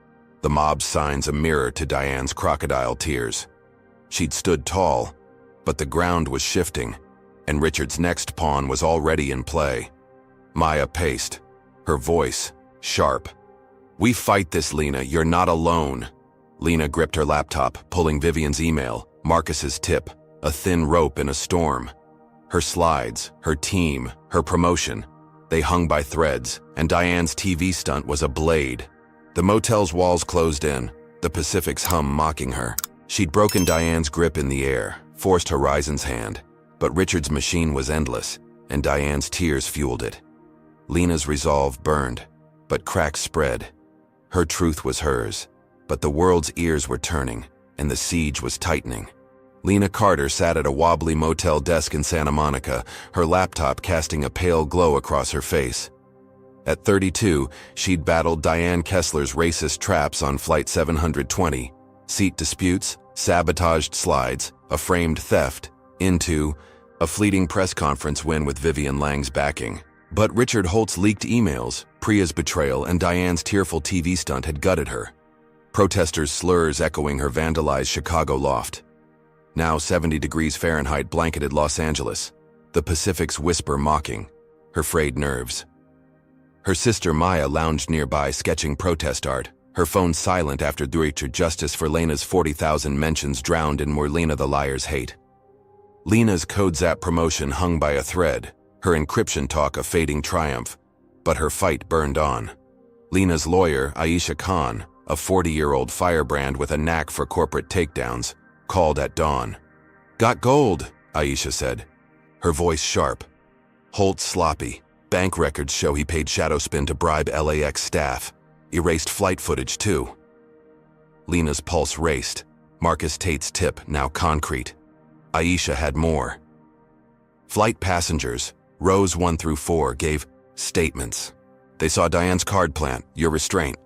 The mob signs a mirror to Diane's crocodile tears. She'd stood tall, but the ground was shifting, and Richard's next pawn was already in play. Maya paced, her voice sharp. We fight this, Lena. You're not alone. Lena gripped her laptop, pulling Vivian's email, Marcus's tip, a thin rope in a storm. Her slides, her team, her promotion. They hung by threads, and Diane's TV stunt was a blade. The motel's walls closed in, the Pacific's hum mocking her. She'd broken Diane's grip in the air, forced Horizon's hand. But Richard's machine was endless, and Diane's tears fueled it. Lena's resolve burned, but cracks spread. Her truth was hers, but the world's ears were turning, and the siege was tightening. Lena Carter sat at a wobbly motel desk in Santa Monica, her laptop casting a pale glow across her face. At 32, she'd battled Diane Kessler's racist traps on Flight 720, seat disputes, sabotaged slides, a framed theft, into a fleeting press conference win with Vivian Lang's backing. But Richard Holt's leaked emails, Priya's betrayal, and Diane's tearful TV stunt had gutted her. Protesters' slurs echoing her vandalized Chicago loft. Now 70 degrees Fahrenheit blanketed Los Angeles, the Pacific's whisper mocking, her frayed nerves. Her sister Maya lounged nearby sketching protest art, her phone silent after Richard justice for Lena's 40,000 mentions drowned in more Lena the liar's hate. Lena's CodeZap promotion hung by a thread, her encryption talk a fading triumph, but her fight burned on. Lena's lawyer, Aisha Khan, a 40-year-old firebrand with a knack for corporate takedowns, called at dawn. "Got gold," Aisha said, her voice sharp. Holt sloppy. Bank records show he paid Shadowspin to bribe LAX staff. Erased flight footage, too. Lena's pulse raced. Marcus Tate's tip, now concrete. Aisha had more. Flight passengers, rows 1 through 4, gave statements. They saw Diane's card plant, your restraint.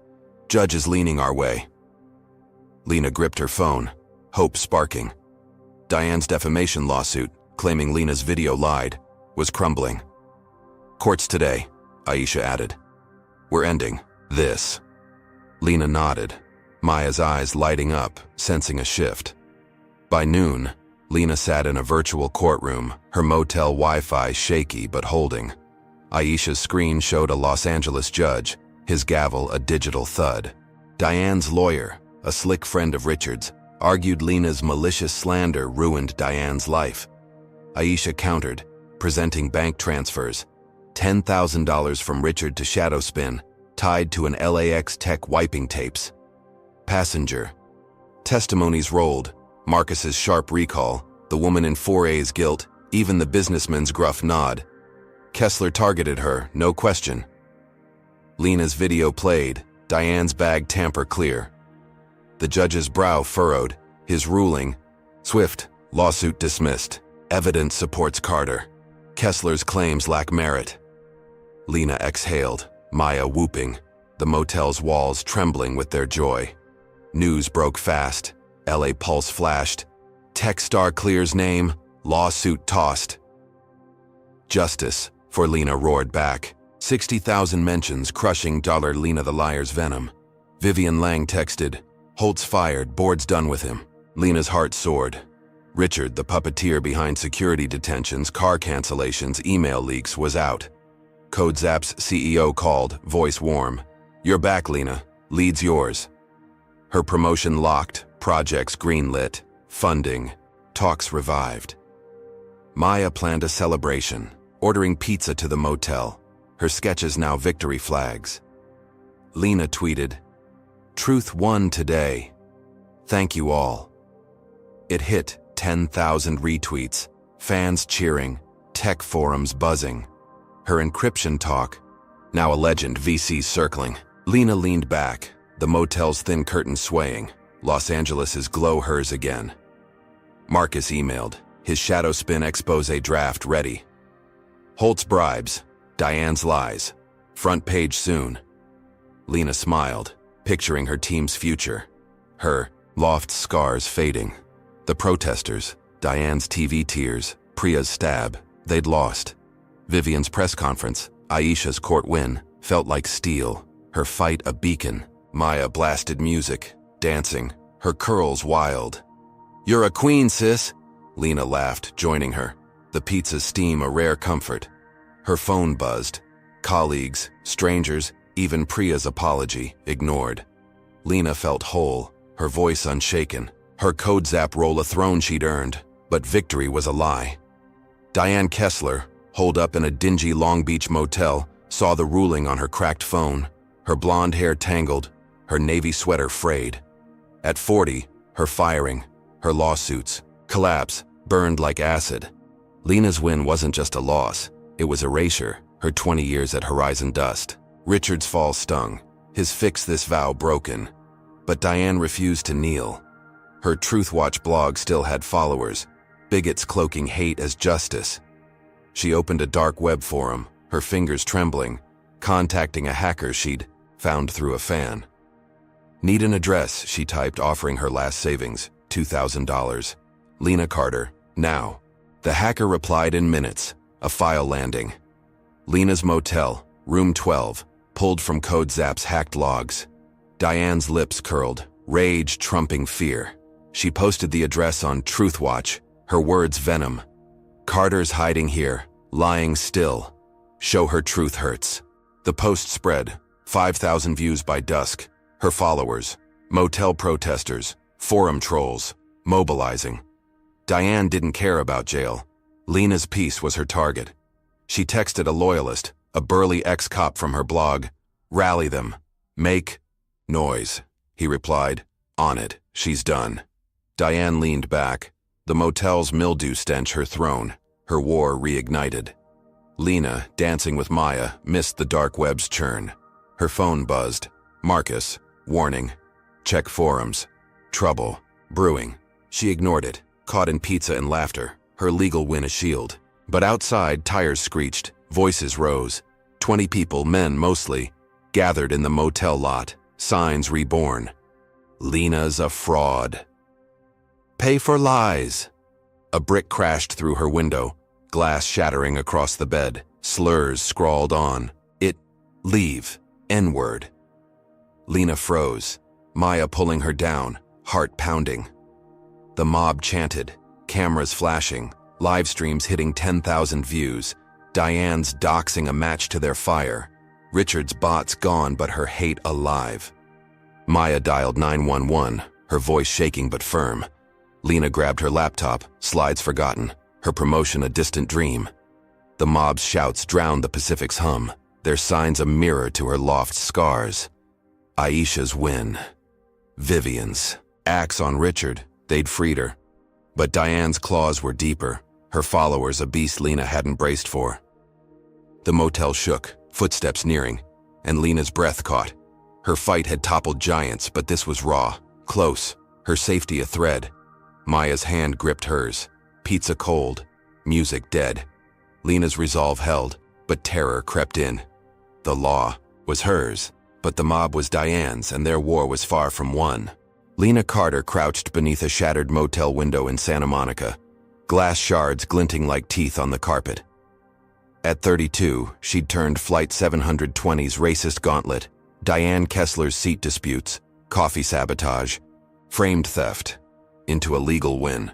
Judge is leaning our way. Lena gripped her phone, hope sparking. Diane's defamation lawsuit, claiming Lena's video lied, was crumbling. Courts today, Aisha added. We're ending this. Lena nodded, Maya's eyes lighting up, sensing a shift. By noon, Lena sat in a virtual courtroom, her motel Wi-Fi shaky but holding. Aisha's screen showed a Los Angeles judge, his gavel a digital thud. Diane's lawyer, a slick friend of Richard's, argued Lena's malicious slander ruined Diane's life. Aisha countered, presenting bank transfers, $10,000 from Richard to Shadowspin, tied to an LAX tech wiping tapes. Passenger. Testimonies rolled, Marcus's sharp recall, the woman in 4A's guilt, even the businessman's gruff nod. Kessler targeted her, no question. Lena's video played, Diane's bag tamper clear. The judge's brow furrowed, his ruling, swift, lawsuit dismissed, evidence supports Carter. Kessler's claims lack merit. Lena exhaled, Maya whooping, the motel's walls trembling with their joy. News broke fast, LA Pulse flashed, tech star clears name, lawsuit tossed. Justice, for Lena roared back, 60,000 mentions crushing Lena the liar's venom. Vivian Lang texted, Holt's fired, board's done with him. Lena's heart soared. Richard, the puppeteer behind security detentions, car cancellations, email leaks, was out. CodeZap's CEO called, voice warm. You're back, Lena. Lead's yours. Her promotion locked, projects greenlit, funding, talks revived. Maya planned a celebration, ordering pizza to the motel, her sketches now victory flags. Lena tweeted, Truth won today. Thank you all. It hit 10,000 retweets, fans cheering, tech forums buzzing. Her encryption talk, now a legend, VCs circling. Lena leaned back, the motel's thin curtain swaying, Los Angeles's glow hers again. Marcus emailed, his Shadowspin expose draft ready. Holt's bribes, Diane's lies, front page soon. Lena smiled, picturing her team's future. Her loft scars fading. The protesters, Diane's TV tears, Priya's stab, they'd lost. Vivian's press conference, Aisha's court win, felt like steel, her fight a beacon. Maya blasted music, dancing, her curls wild. You're a queen, sis, Lena laughed, joining her, the pizza's steam a rare comfort. Her phone buzzed. Colleagues, strangers, even Priya's apology, ignored. Lena felt whole, her voice unshaken. Her CodeZap roll a throne she'd earned, but victory was a lie. Diane Kessler, holed up in a dingy Long Beach motel, saw the ruling on her cracked phone, her blonde hair tangled, her navy sweater frayed. At 40, her firing, her lawsuits, collapse, burned like acid. Lena's win wasn't just a loss, it was erasure, her 20 years at Horizon dust. Richard's fall stung, his fix this vow broken. But Diane refused to kneel. Her Truth Watch blog still had followers, bigots cloaking hate as justice. She opened a dark web forum, her fingers trembling, contacting a hacker she'd found through a fan. Need an address, she typed, offering her last savings, $2,000. Lena Carter, now. The hacker replied in minutes, a file landing. Lena's motel, room 12, pulled from CodeZap's hacked logs. Diane's lips curled, rage trumping fear. She posted the address on Truth Watch, her words venom. Carter's hiding here, lying still. Show her truth hurts. The post spread, 5,000 views by dusk. Her followers, motel protesters, forum trolls, mobilizing. Diane didn't care about jail. Lena's peace was her target. She texted a loyalist, a burly ex-cop from her blog, "Rally them. Make noise." He replied, "On it, she's done." Diane leaned back, the motel's mildew stench her throne, her war reignited. Lena, dancing with Maya, missed the dark web's churn. Her phone buzzed. Marcus, warning. Check forums. Trouble. Brewing. She ignored it, caught in pizza and laughter, her legal win a shield. But outside, tires screeched, voices rose. 20 people, men mostly, gathered in the motel lot, signs reborn. Lena's a fraud. Pay for lies. A brick crashed through her window, glass shattering across the bed, slurs scrawled on. It, leave, N-word. Lena froze, Maya pulling her down, heart pounding. The mob chanted, cameras flashing, live streams hitting 10,000 views, Diane's doxing a match to their fire, Richard's bots gone but her hate alive. Maya dialed 911, her voice shaking but firm. Lena grabbed her laptop, slides forgotten, her promotion a distant dream. The mob's shouts drowned the Pacific's hum, their signs a mirror to her loft's scars. Aisha's win. Vivian's. Axe on Richard, they'd freed her. But Diane's claws were deeper, her followers a beast Lena hadn't braced for. The motel shook, footsteps nearing, and Lena's breath caught. Her fight had toppled giants, but this was raw, close, her safety a thread. Maya's hand gripped hers, pizza cold, music dead. Lena's resolve held, but terror crept in. The law was hers, but the mob was Diane's, and their war was far from won. Lena Carter crouched beneath a shattered motel window in Santa Monica, glass shards glinting like teeth on the carpet. At 32, she'd turned Flight 720's racist gauntlet, Diane Kessler's seat disputes, coffee sabotage, framed theft, into a legal win.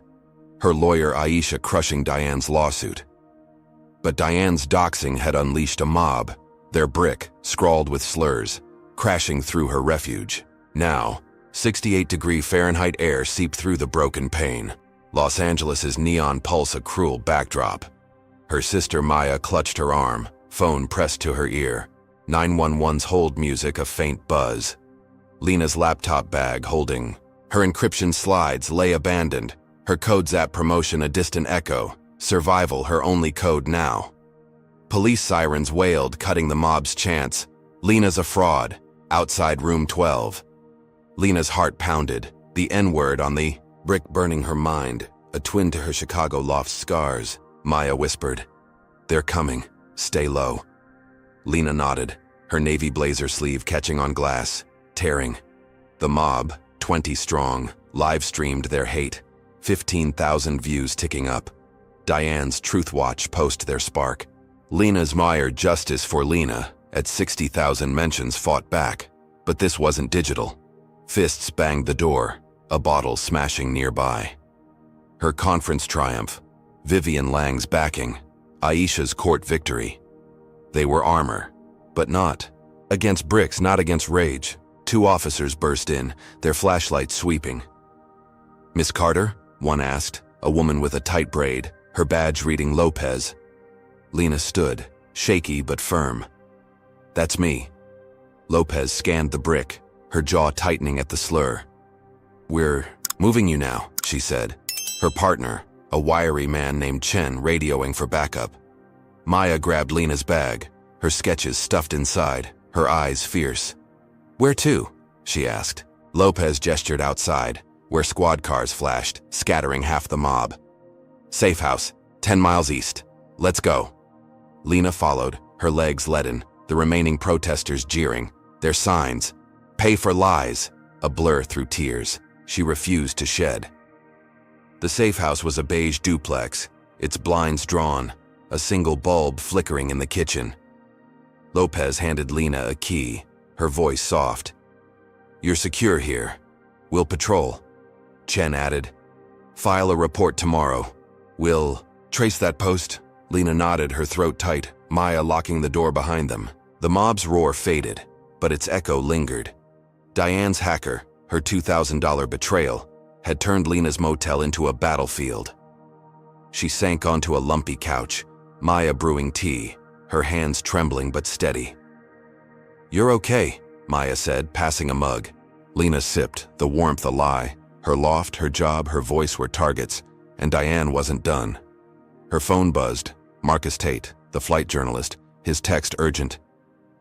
Her lawyer Aisha crushing Diane's lawsuit. But Diane's doxing had unleashed a mob, their brick, scrawled with slurs, crashing through her refuge. Now, 68-degree Fahrenheit air seeped through the broken pane. Los Angeles' neon pulse a cruel backdrop. Her sister Maya clutched her arm, phone pressed to her ear. 911's hold music a faint buzz. Lena's laptop bag holding. Her encryption slides lay abandoned. Her CodeZap promotion a distant echo. Survival her only code now. Police sirens wailed, cutting the mob's chants. Lena's a fraud. Outside room 12. Lena's heart pounded, the N-word on the brick burning her mind, a twin to her Chicago loft scars. Maya whispered, "They're coming. Stay low." Lena nodded, her navy blazer sleeve catching on glass, tearing. The mob, 20 strong, live-streamed their hate, 15,000 views ticking up. Diane's Truth Watch post their spark. Lena's Meyer Justice for Lena, at 60,000 mentions fought back. But this wasn't digital. Fists banged the door, a bottle smashing nearby. Her conference triumph, Vivian Lang's backing, Aisha's court victory. They were armor, but not against bricks, not against rage. 2 officers burst in, their flashlights sweeping. "Miss Carter?" one asked, a woman with a tight braid, her badge reading Lopez. Lena stood, shaky but firm. "That's me." Lopez scanned the brick, her jaw tightening at the slur. "We're moving you now," she said. Her partner, a wiry man named Chen, radioing for backup. Maya grabbed Lena's bag, her sketches stuffed inside, her eyes fierce. "Where to?" she asked. Lopez gestured outside, where squad cars flashed, scattering half the mob. "Safe house, 10 miles east. Let's go." Lena followed, her legs leaden, the remaining protesters jeering, their signs, "Pay for lies," a blur through tears. She refused to shed. The safe house was a beige duplex, its blinds drawn, a single bulb flickering in the kitchen. Lopez handed Lena a key, her voice soft. "You're secure here. We'll patrol." Chen added, "File a report tomorrow. We'll trace that post." Lena nodded, her throat tight, Maya locking the door behind them. The mob's roar faded, but its echo lingered. Diane's hacker, her $2,000 betrayal, had turned Lena's motel into a battlefield. She sank onto a lumpy couch, Maya brewing tea, her hands trembling but steady. "You're okay," Maya said, passing a mug. Lena sipped, the warmth a lie. Her loft, her job, her voice were targets, and Diane wasn't done. Her phone buzzed. Marcus Tate, the flight journalist, his text urgent.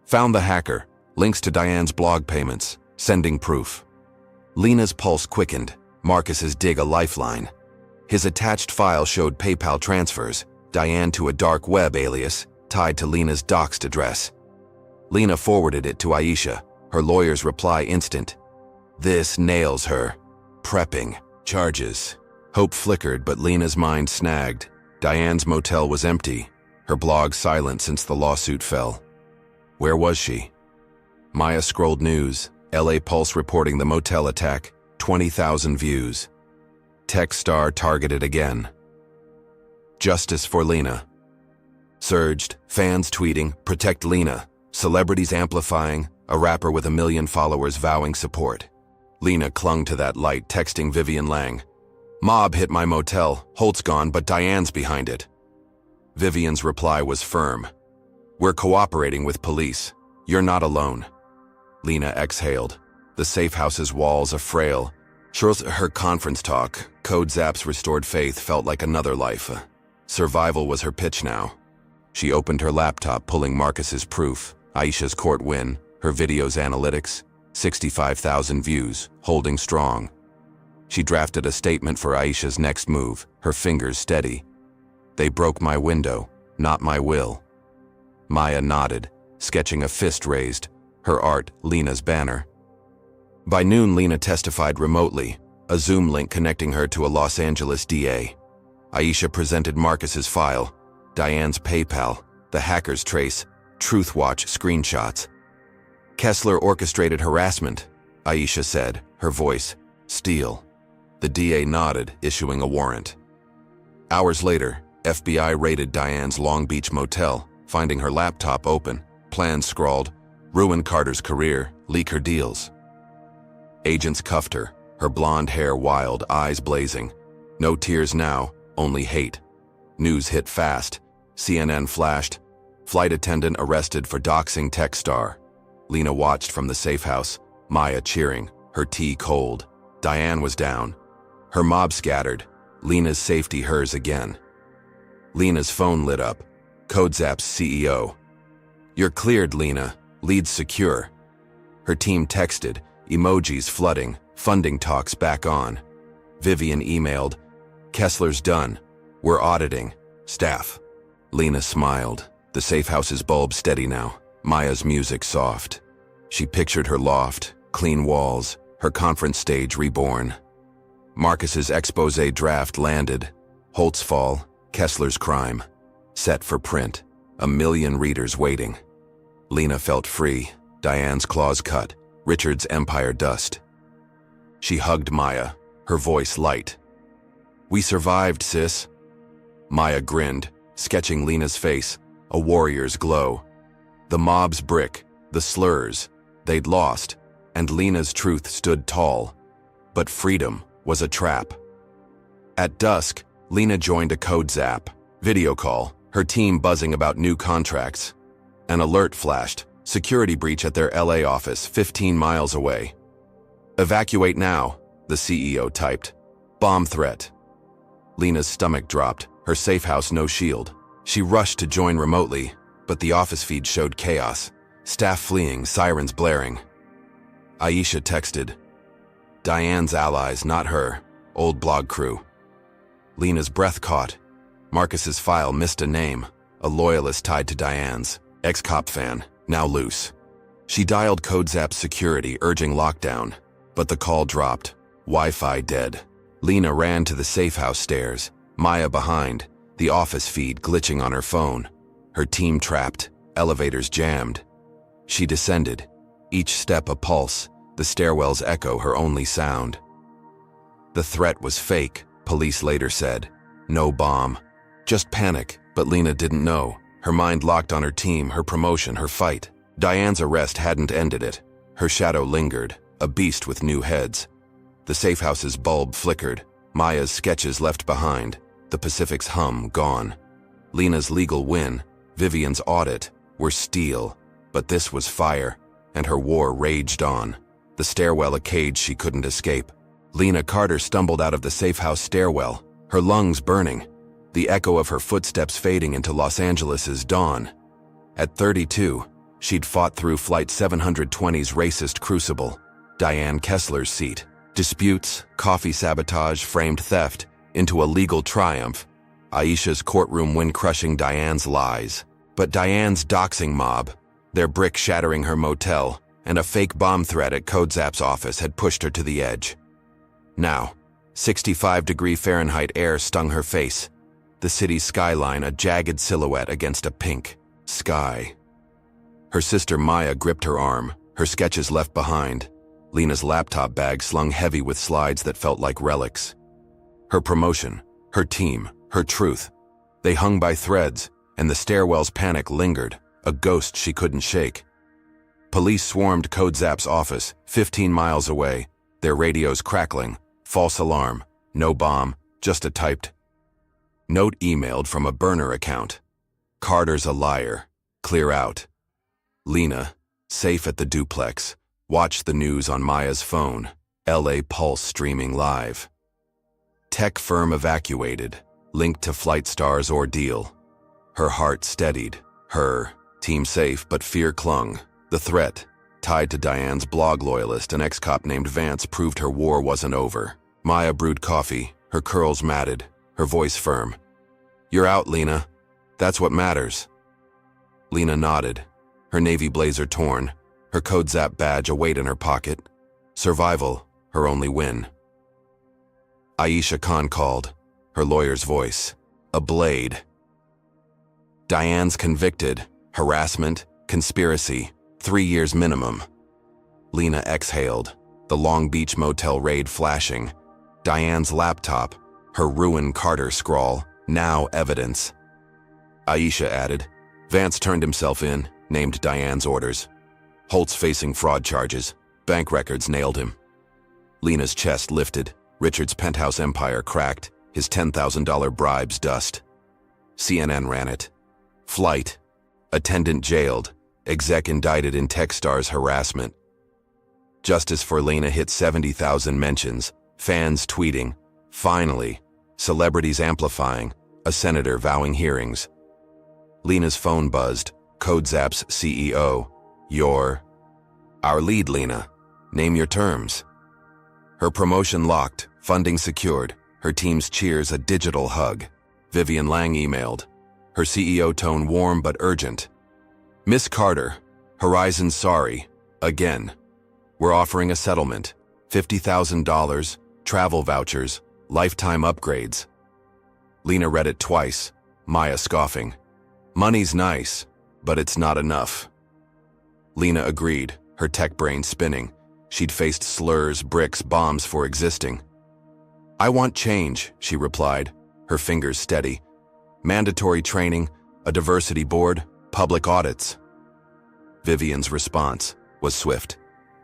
"Found the hacker. Links to Diane's blog payments. Sending proof." Lena's pulse quickened. Marcus's dig a lifeline. His attached file showed PayPal transfers, Diane to a dark web alias, tied to Lena's doxed address. Lena forwarded it to Aisha, her lawyer's reply instant. "This nails her. Prepping. Charges." Hope flickered, but Lena's mind snagged. Diane's motel was empty, her blog silent since the lawsuit fell. Where was she? Maya scrolled news, LA Pulse reporting the motel attack, 20,000 views. Techstar targeted again. Justice for Lena. Surged, fans tweeting, "Protect Lena," celebrities amplifying, a rapper with 1 million followers vowing support. Lena clung to that light, texting Vivian Lang. "Mob hit my motel, Holt's gone, but Diane's behind it." Vivian's reply was firm. "We're cooperating with police. You're not alone." Lena exhaled, the safe house's walls a frail. Her conference talk, Code Zap's restored faith, felt like another life. Survival was her pitch now. She opened her laptop, pulling Marcus's proof, Aisha's court win, her video's analytics, 65,000 views, holding strong. She drafted a statement for Aisha's next move, her fingers steady. "They broke my window, not my will." Maya nodded, sketching a fist raised, her art Lena's banner. By noon, Lena testified remotely, a Zoom link connecting her to a Los Angeles DA. Aisha presented Marcus's file, Diane's PayPal, the hacker's trace, TruthWatch screenshots. "Kessler orchestrated harassment," Aisha said, her voice steel. The DA nodded, issuing a warrant. Hours later, FBI raided Diane's Long Beach motel, finding her laptop open, plans scrawled, "Ruin Carter's career, leak her deals." Agents cuffed her, her blonde hair wild, eyes blazing. No tears now, only hate. News hit fast. CNN flashed. Flight attendant arrested for doxing tech star. Lena watched from the safe house, Maya cheering, her tea cold. Diane was down. Her mob scattered. Lena's safety hers again. Lena's phone lit up. CodeZap's CEO. "You're cleared, Lena. Leads secure." Her team texted, emojis flooding, funding talks back on. Vivian emailed, "Kessler's done. We're auditing. Staff." Lena smiled, the safe house's bulb steady now, Maya's music soft. She pictured her loft, clean walls, her conference stage reborn. Marcus's expose draft landed. Holt's fall, Kessler's crime. Set for print, 1 million readers waiting. Lena felt free, Diane's claws cut, Richard's empire dust. She hugged Maya, her voice light. "We survived, sis." Maya grinned, sketching Lena's face, a warrior's glow. The mob's brick, the slurs, they'd lost, and Lena's truth stood tall. But freedom was a trap. At dusk, Lena joined a code zap. Video call, her team buzzing about new contracts. An alert flashed. Security breach at their LA office 15 miles away. Evacuate now, the CEO typed. Bomb threat. Lena's stomach dropped, her safe house no shield. She rushed to join remotely, but the office feed showed chaos. Staff fleeing, sirens blaring. Aisha texted. Diane's allies, not her. Old blog crew. Lena's breath caught. Marcus's file missed a name. A loyalist tied to Diane's. Ex-cop fan, now loose. She dialed CodeZap's security, urging lockdown. But the call dropped. Wi-Fi dead. Lena ran to the safe house stairs. Maya behind. The office feed glitching on her phone. Her team trapped. Elevators jammed. She descended. Each step a pulse. The stairwell's echo her only sound. The threat was fake, police later said. No bomb. Just panic, but Lena didn't know. Her mind locked on her team, her promotion, her fight. Diane's arrest hadn't ended it. Her shadow lingered, a beast with new heads. The safehouse's bulb flickered. Maya's sketches left behind. The Pacific's hum gone. Lena's legal win, Vivian's audit, were steel. But this was fire, and her war raged on. The stairwell a cage she couldn't escape. Lena Carter stumbled out of the safe house stairwell, her lungs burning, the echo of her footsteps fading into Los Angeles's dawn. At 32, she'd fought through Flight 720's racist crucible, Diane Kessler's seat, disputes, coffee sabotage, framed theft, into a legal triumph. Aisha's courtroom win crushing Diane's lies. But Diane's doxing mob, their brick shattering her motel, and a fake bomb threat at CodeZap's office had pushed her to the edge. Now, 65-degree Fahrenheit air stung her face. The city's skyline a jagged silhouette against a pink sky. Her sister Maya gripped her arm, her sketches left behind. Lena's laptop bag slung heavy with slides that felt like relics. Her promotion, her team, her truth. They hung by threads, and the stairwell's panic lingered, a ghost she couldn't shake. Police swarmed CodeZap's office, 15 miles away, their radios crackling. False alarm, no bomb, just a typed note emailed from a burner account. Carter's a liar. Clear out. Lena, safe at the duplex, watched the news on Maya's phone. LA Pulse streaming live. Tech firm evacuated, linked to FlightStar's ordeal. Her heart steadied. Her team safe, but fear clung. The threat, tied to Diane's blog loyalist, an ex-cop named Vance, proved her war wasn't over. Maya brewed coffee, her curls matted, her voice firm. You're out, Lena. That's what matters. Lena nodded, her navy blazer torn, her CodeZap badge a weight in her pocket. Survival, her only win. Aisha Khan called, her lawyer's voice. A blade. Diane's convicted. Harassment, conspiracy, 3 years minimum. Lena exhaled, the Long Beach motel raid flashing. Diane's laptop, her ruin Carter scrawl, now evidence. Aisha added. Vance turned himself in, named Diane's orders. Holtz facing fraud charges. Bank records nailed him. Lena's chest lifted. Richard's penthouse empire cracked. His $10,000 bribes dust. CNN ran it. Flight. Attendant jailed. Exec indicted in Techstars harassment. Justice for Lena hit 70,000 mentions. Fans tweeting. Finally. Celebrities amplifying. A senator vowing hearings. Lena's phone buzzed. CodeZap's CEO. Our lead, Lena. Name your terms. Her promotion locked. Funding secured. Her team's cheers a digital hug. Vivian Lang emailed. Her CEO tone warm but urgent. Miss Carter, Horizon's sorry. Again. We're offering a settlement. $50,000, travel vouchers, lifetime upgrades. Lena read it twice, Maya scoffing. Money's nice, but it's not enough. Lena agreed, her tech brain spinning. She'd faced slurs, bricks, bombs for existing. I want change, she replied, her fingers steady. Mandatory training, a diversity board, public audits. Vivian's response was swift.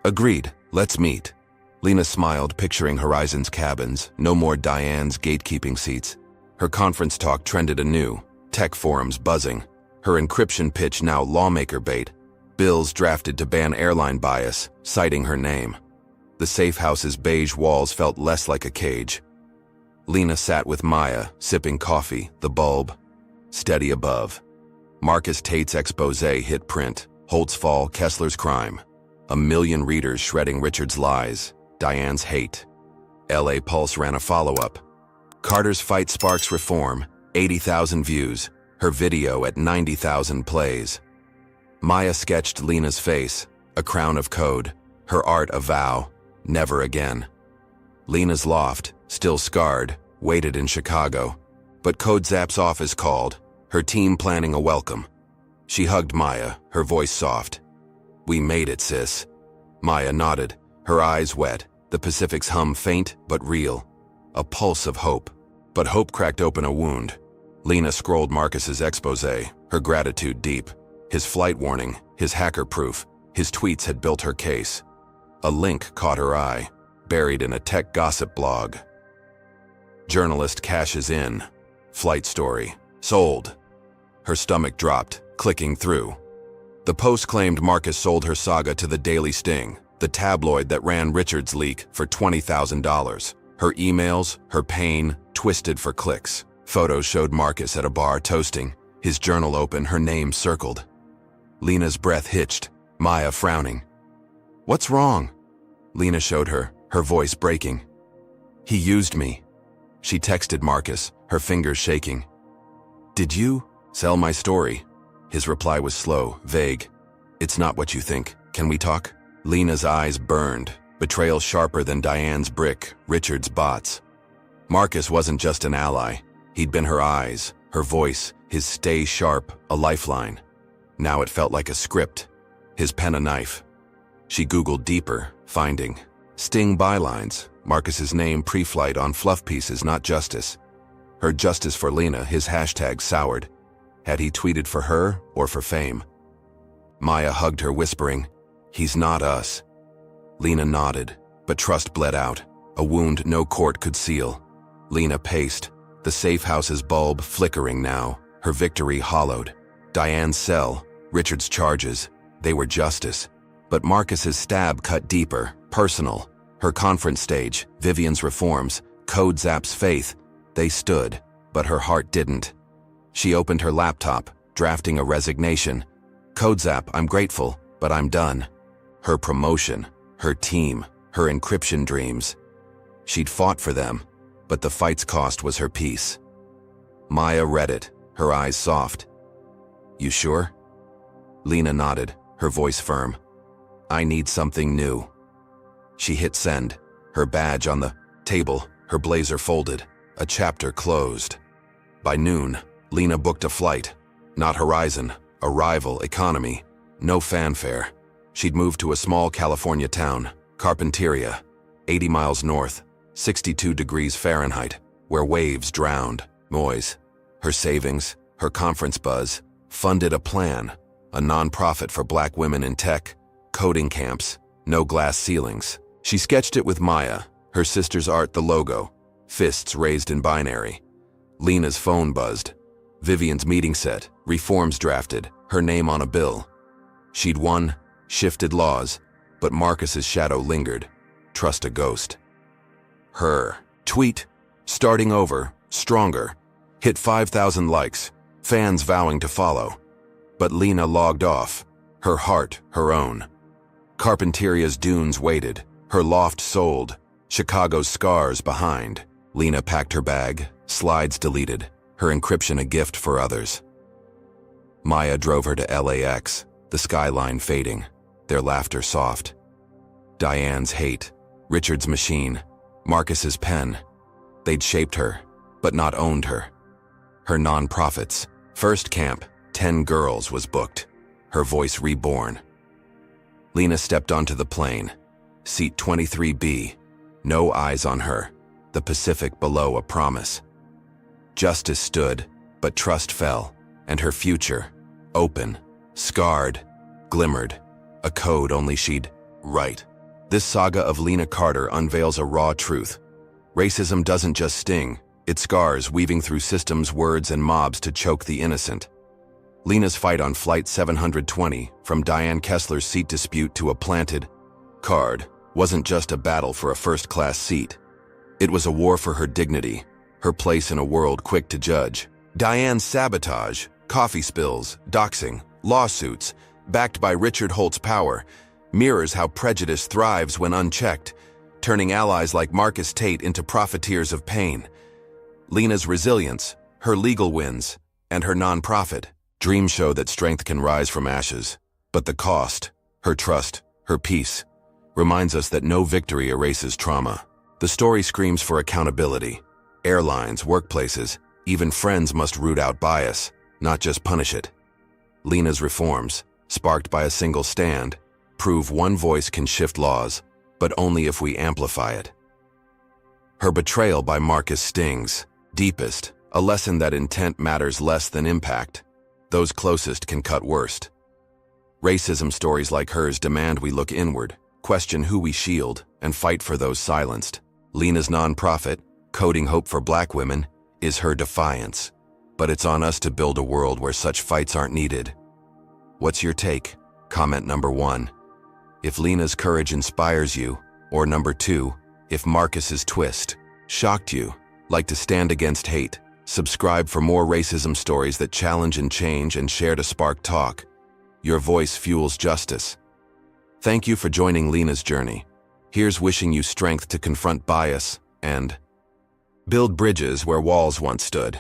Agreed, let's meet. Lena smiled, picturing Horizon's cabins, no more Diane's gatekeeping seats. Her conference talk trended anew, tech forums buzzing. Her encryption pitch now lawmaker bait. Bills drafted to ban airline bias, citing her name. The safe house's beige walls felt less like a cage. Lena sat with Maya, sipping coffee, the bulb steady above. Marcus Tate's expose hit print. Holt's fall, Kessler's crime. 1 million readers shredding Richard's lies, Diane's hate. LA Pulse ran a follow-up. Carter's fight sparks reform, 80,000 views. Her video at 90,000 plays. Maya sketched Lena's face, a crown of code. Her art a vow, never again. Lena's loft, still scarred, waited in Chicago. But Code Zap's office called, her team planning a welcome. She hugged Maya, her voice soft. "We made it, sis." Maya nodded, her eyes wet, the Pacific's hum faint but real. A pulse of hope. But hope cracked open a wound. Lena scrolled Marcus's expose, her gratitude deep. His flight warning, his hacker proof, his tweets had built her case. A link caught her eye, buried in a tech gossip blog. Journalist cashes in. Flight story. Sold. Her stomach dropped, clicking through. The Post claimed Marcus sold her saga to the Daily Sting, the tabloid that ran Richard's leak, for $20,000. Her emails, her pain, twisted for clicks. Photos showed Marcus at a bar toasting, his journal open, her name circled. Lena's breath hitched, Maya frowning. "What's wrong?" Lena showed her, her voice breaking. "He used me." She texted Marcus, her fingers shaking. "Did you sell my story?" His reply was slow, vague. "It's not what you think. Can we talk?" Lena's eyes burned, betrayal sharper than Diane's brick, Richard's bots. Marcus wasn't just an ally. He'd been her eyes, her voice, his stay sharp, a lifeline. Now it felt like a script, his pen a knife. She Googled deeper, finding sting bylines, Marcus's name pre-flight on fluff pieces, not justice. Her justice for Lena, his hashtag soured. Had he tweeted for her or for fame? Maya hugged her, whispering, "He's not us." Lena nodded, but trust bled out, a wound no court could seal. Lena paced, the safe house's bulb flickering now, her victory hollowed. Diane's cell, Richard's charges, they were justice. But Marcus's stab cut deeper, personal. Her conference stage, Vivian's reforms, Code Zap's faith, they stood, but her heart didn't. She opened her laptop, drafting a resignation. "Code Zap, I'm grateful, but I'm done." Her promotion, her team, her encryption dreams. She'd fought for them, but the fight's cost was her peace. Maya read it, her eyes soft. "You sure?" Lena nodded, her voice firm. "I need something new." She hit send, her badge on the table, her blazer folded, a chapter closed. By noon, Lena booked a flight. Not Horizon, Arrival, economy, no fanfare. She'd moved to a small California town, Carpinteria, 80 miles north, 62 degrees Fahrenheit, where waves drowned, noise. Her savings, her conference buzz, funded a plan, a nonprofit for black women in tech, coding camps, no glass ceilings. She sketched it with Maya, her sister's art the logo, fists raised in binary. Lena's phone buzzed. Vivian's meeting set, reforms drafted, her name on a bill. She'd won, shifted laws, but Marcus's shadow lingered. Trust a ghost. Her tweet, starting over, stronger, hit 5,000 likes, fans vowing to follow. But Lena logged off, her heart her own. Carpinteria's dunes waited, her loft sold, Chicago's scars behind. Lena packed her bag, slides deleted, her encryption a gift for others. Maya drove her to LAX, the skyline fading, their laughter soft. Diane's hate, Richard's machine, Marcus's pen. They'd shaped her, but not owned her. Her nonprofits, first camp, 10 girls was booked, her voice reborn. Lena stepped onto the plane, seat 23B, no eyes on her, the Pacific below a promise. Justice stood, but trust fell, and her future, open, scarred, glimmered, a code only she'd write. This saga of Lena Carter unveils a raw truth. Racism doesn't just sting, Its scars weaving through systems, words, and mobs to choke the innocent. Lena's fight on Flight 720, from Diane Kessler's seat dispute to a planted card, wasn't just a battle for a first-class seat. It was a war for her dignity, her place in a world quick to judge. Diane's sabotage, coffee spills, doxing, lawsuits, backed by Richard Holt's power, mirrors how prejudice thrives when unchecked, turning allies like Marcus Tate into profiteers of pain. Lena's resilience, her legal wins, and her non-profit dreams show that strength can rise from ashes. But the cost, her trust, her peace, reminds us that no victory erases trauma. The story screams for accountability. Airlines, workplaces, even friends must root out bias, not just punish it. Lena's reforms, sparked by a single stand, prove one voice can shift laws, but only if we amplify it. Her betrayal by Marcus stings deepest, a lesson that intent matters less than impact. Those closest can cut worst. Racism stories like hers demand we look inward, question who we shield, and fight for those silenced. Lena's nonprofit, Coding Hope for Black Women, is her defiance. But it's on us to build a world where such fights aren't needed. What's your take? Comment number 1. If Lena's courage inspires you, or number 2, if Marcus's twist shocked you. Like to stand against hate. Subscribe for more racism stories that challenge and change, and share to spark talk. Your voice fuels justice. Thank you for joining Lena's journey. Here's wishing you strength to confront bias and build bridges where walls once stood.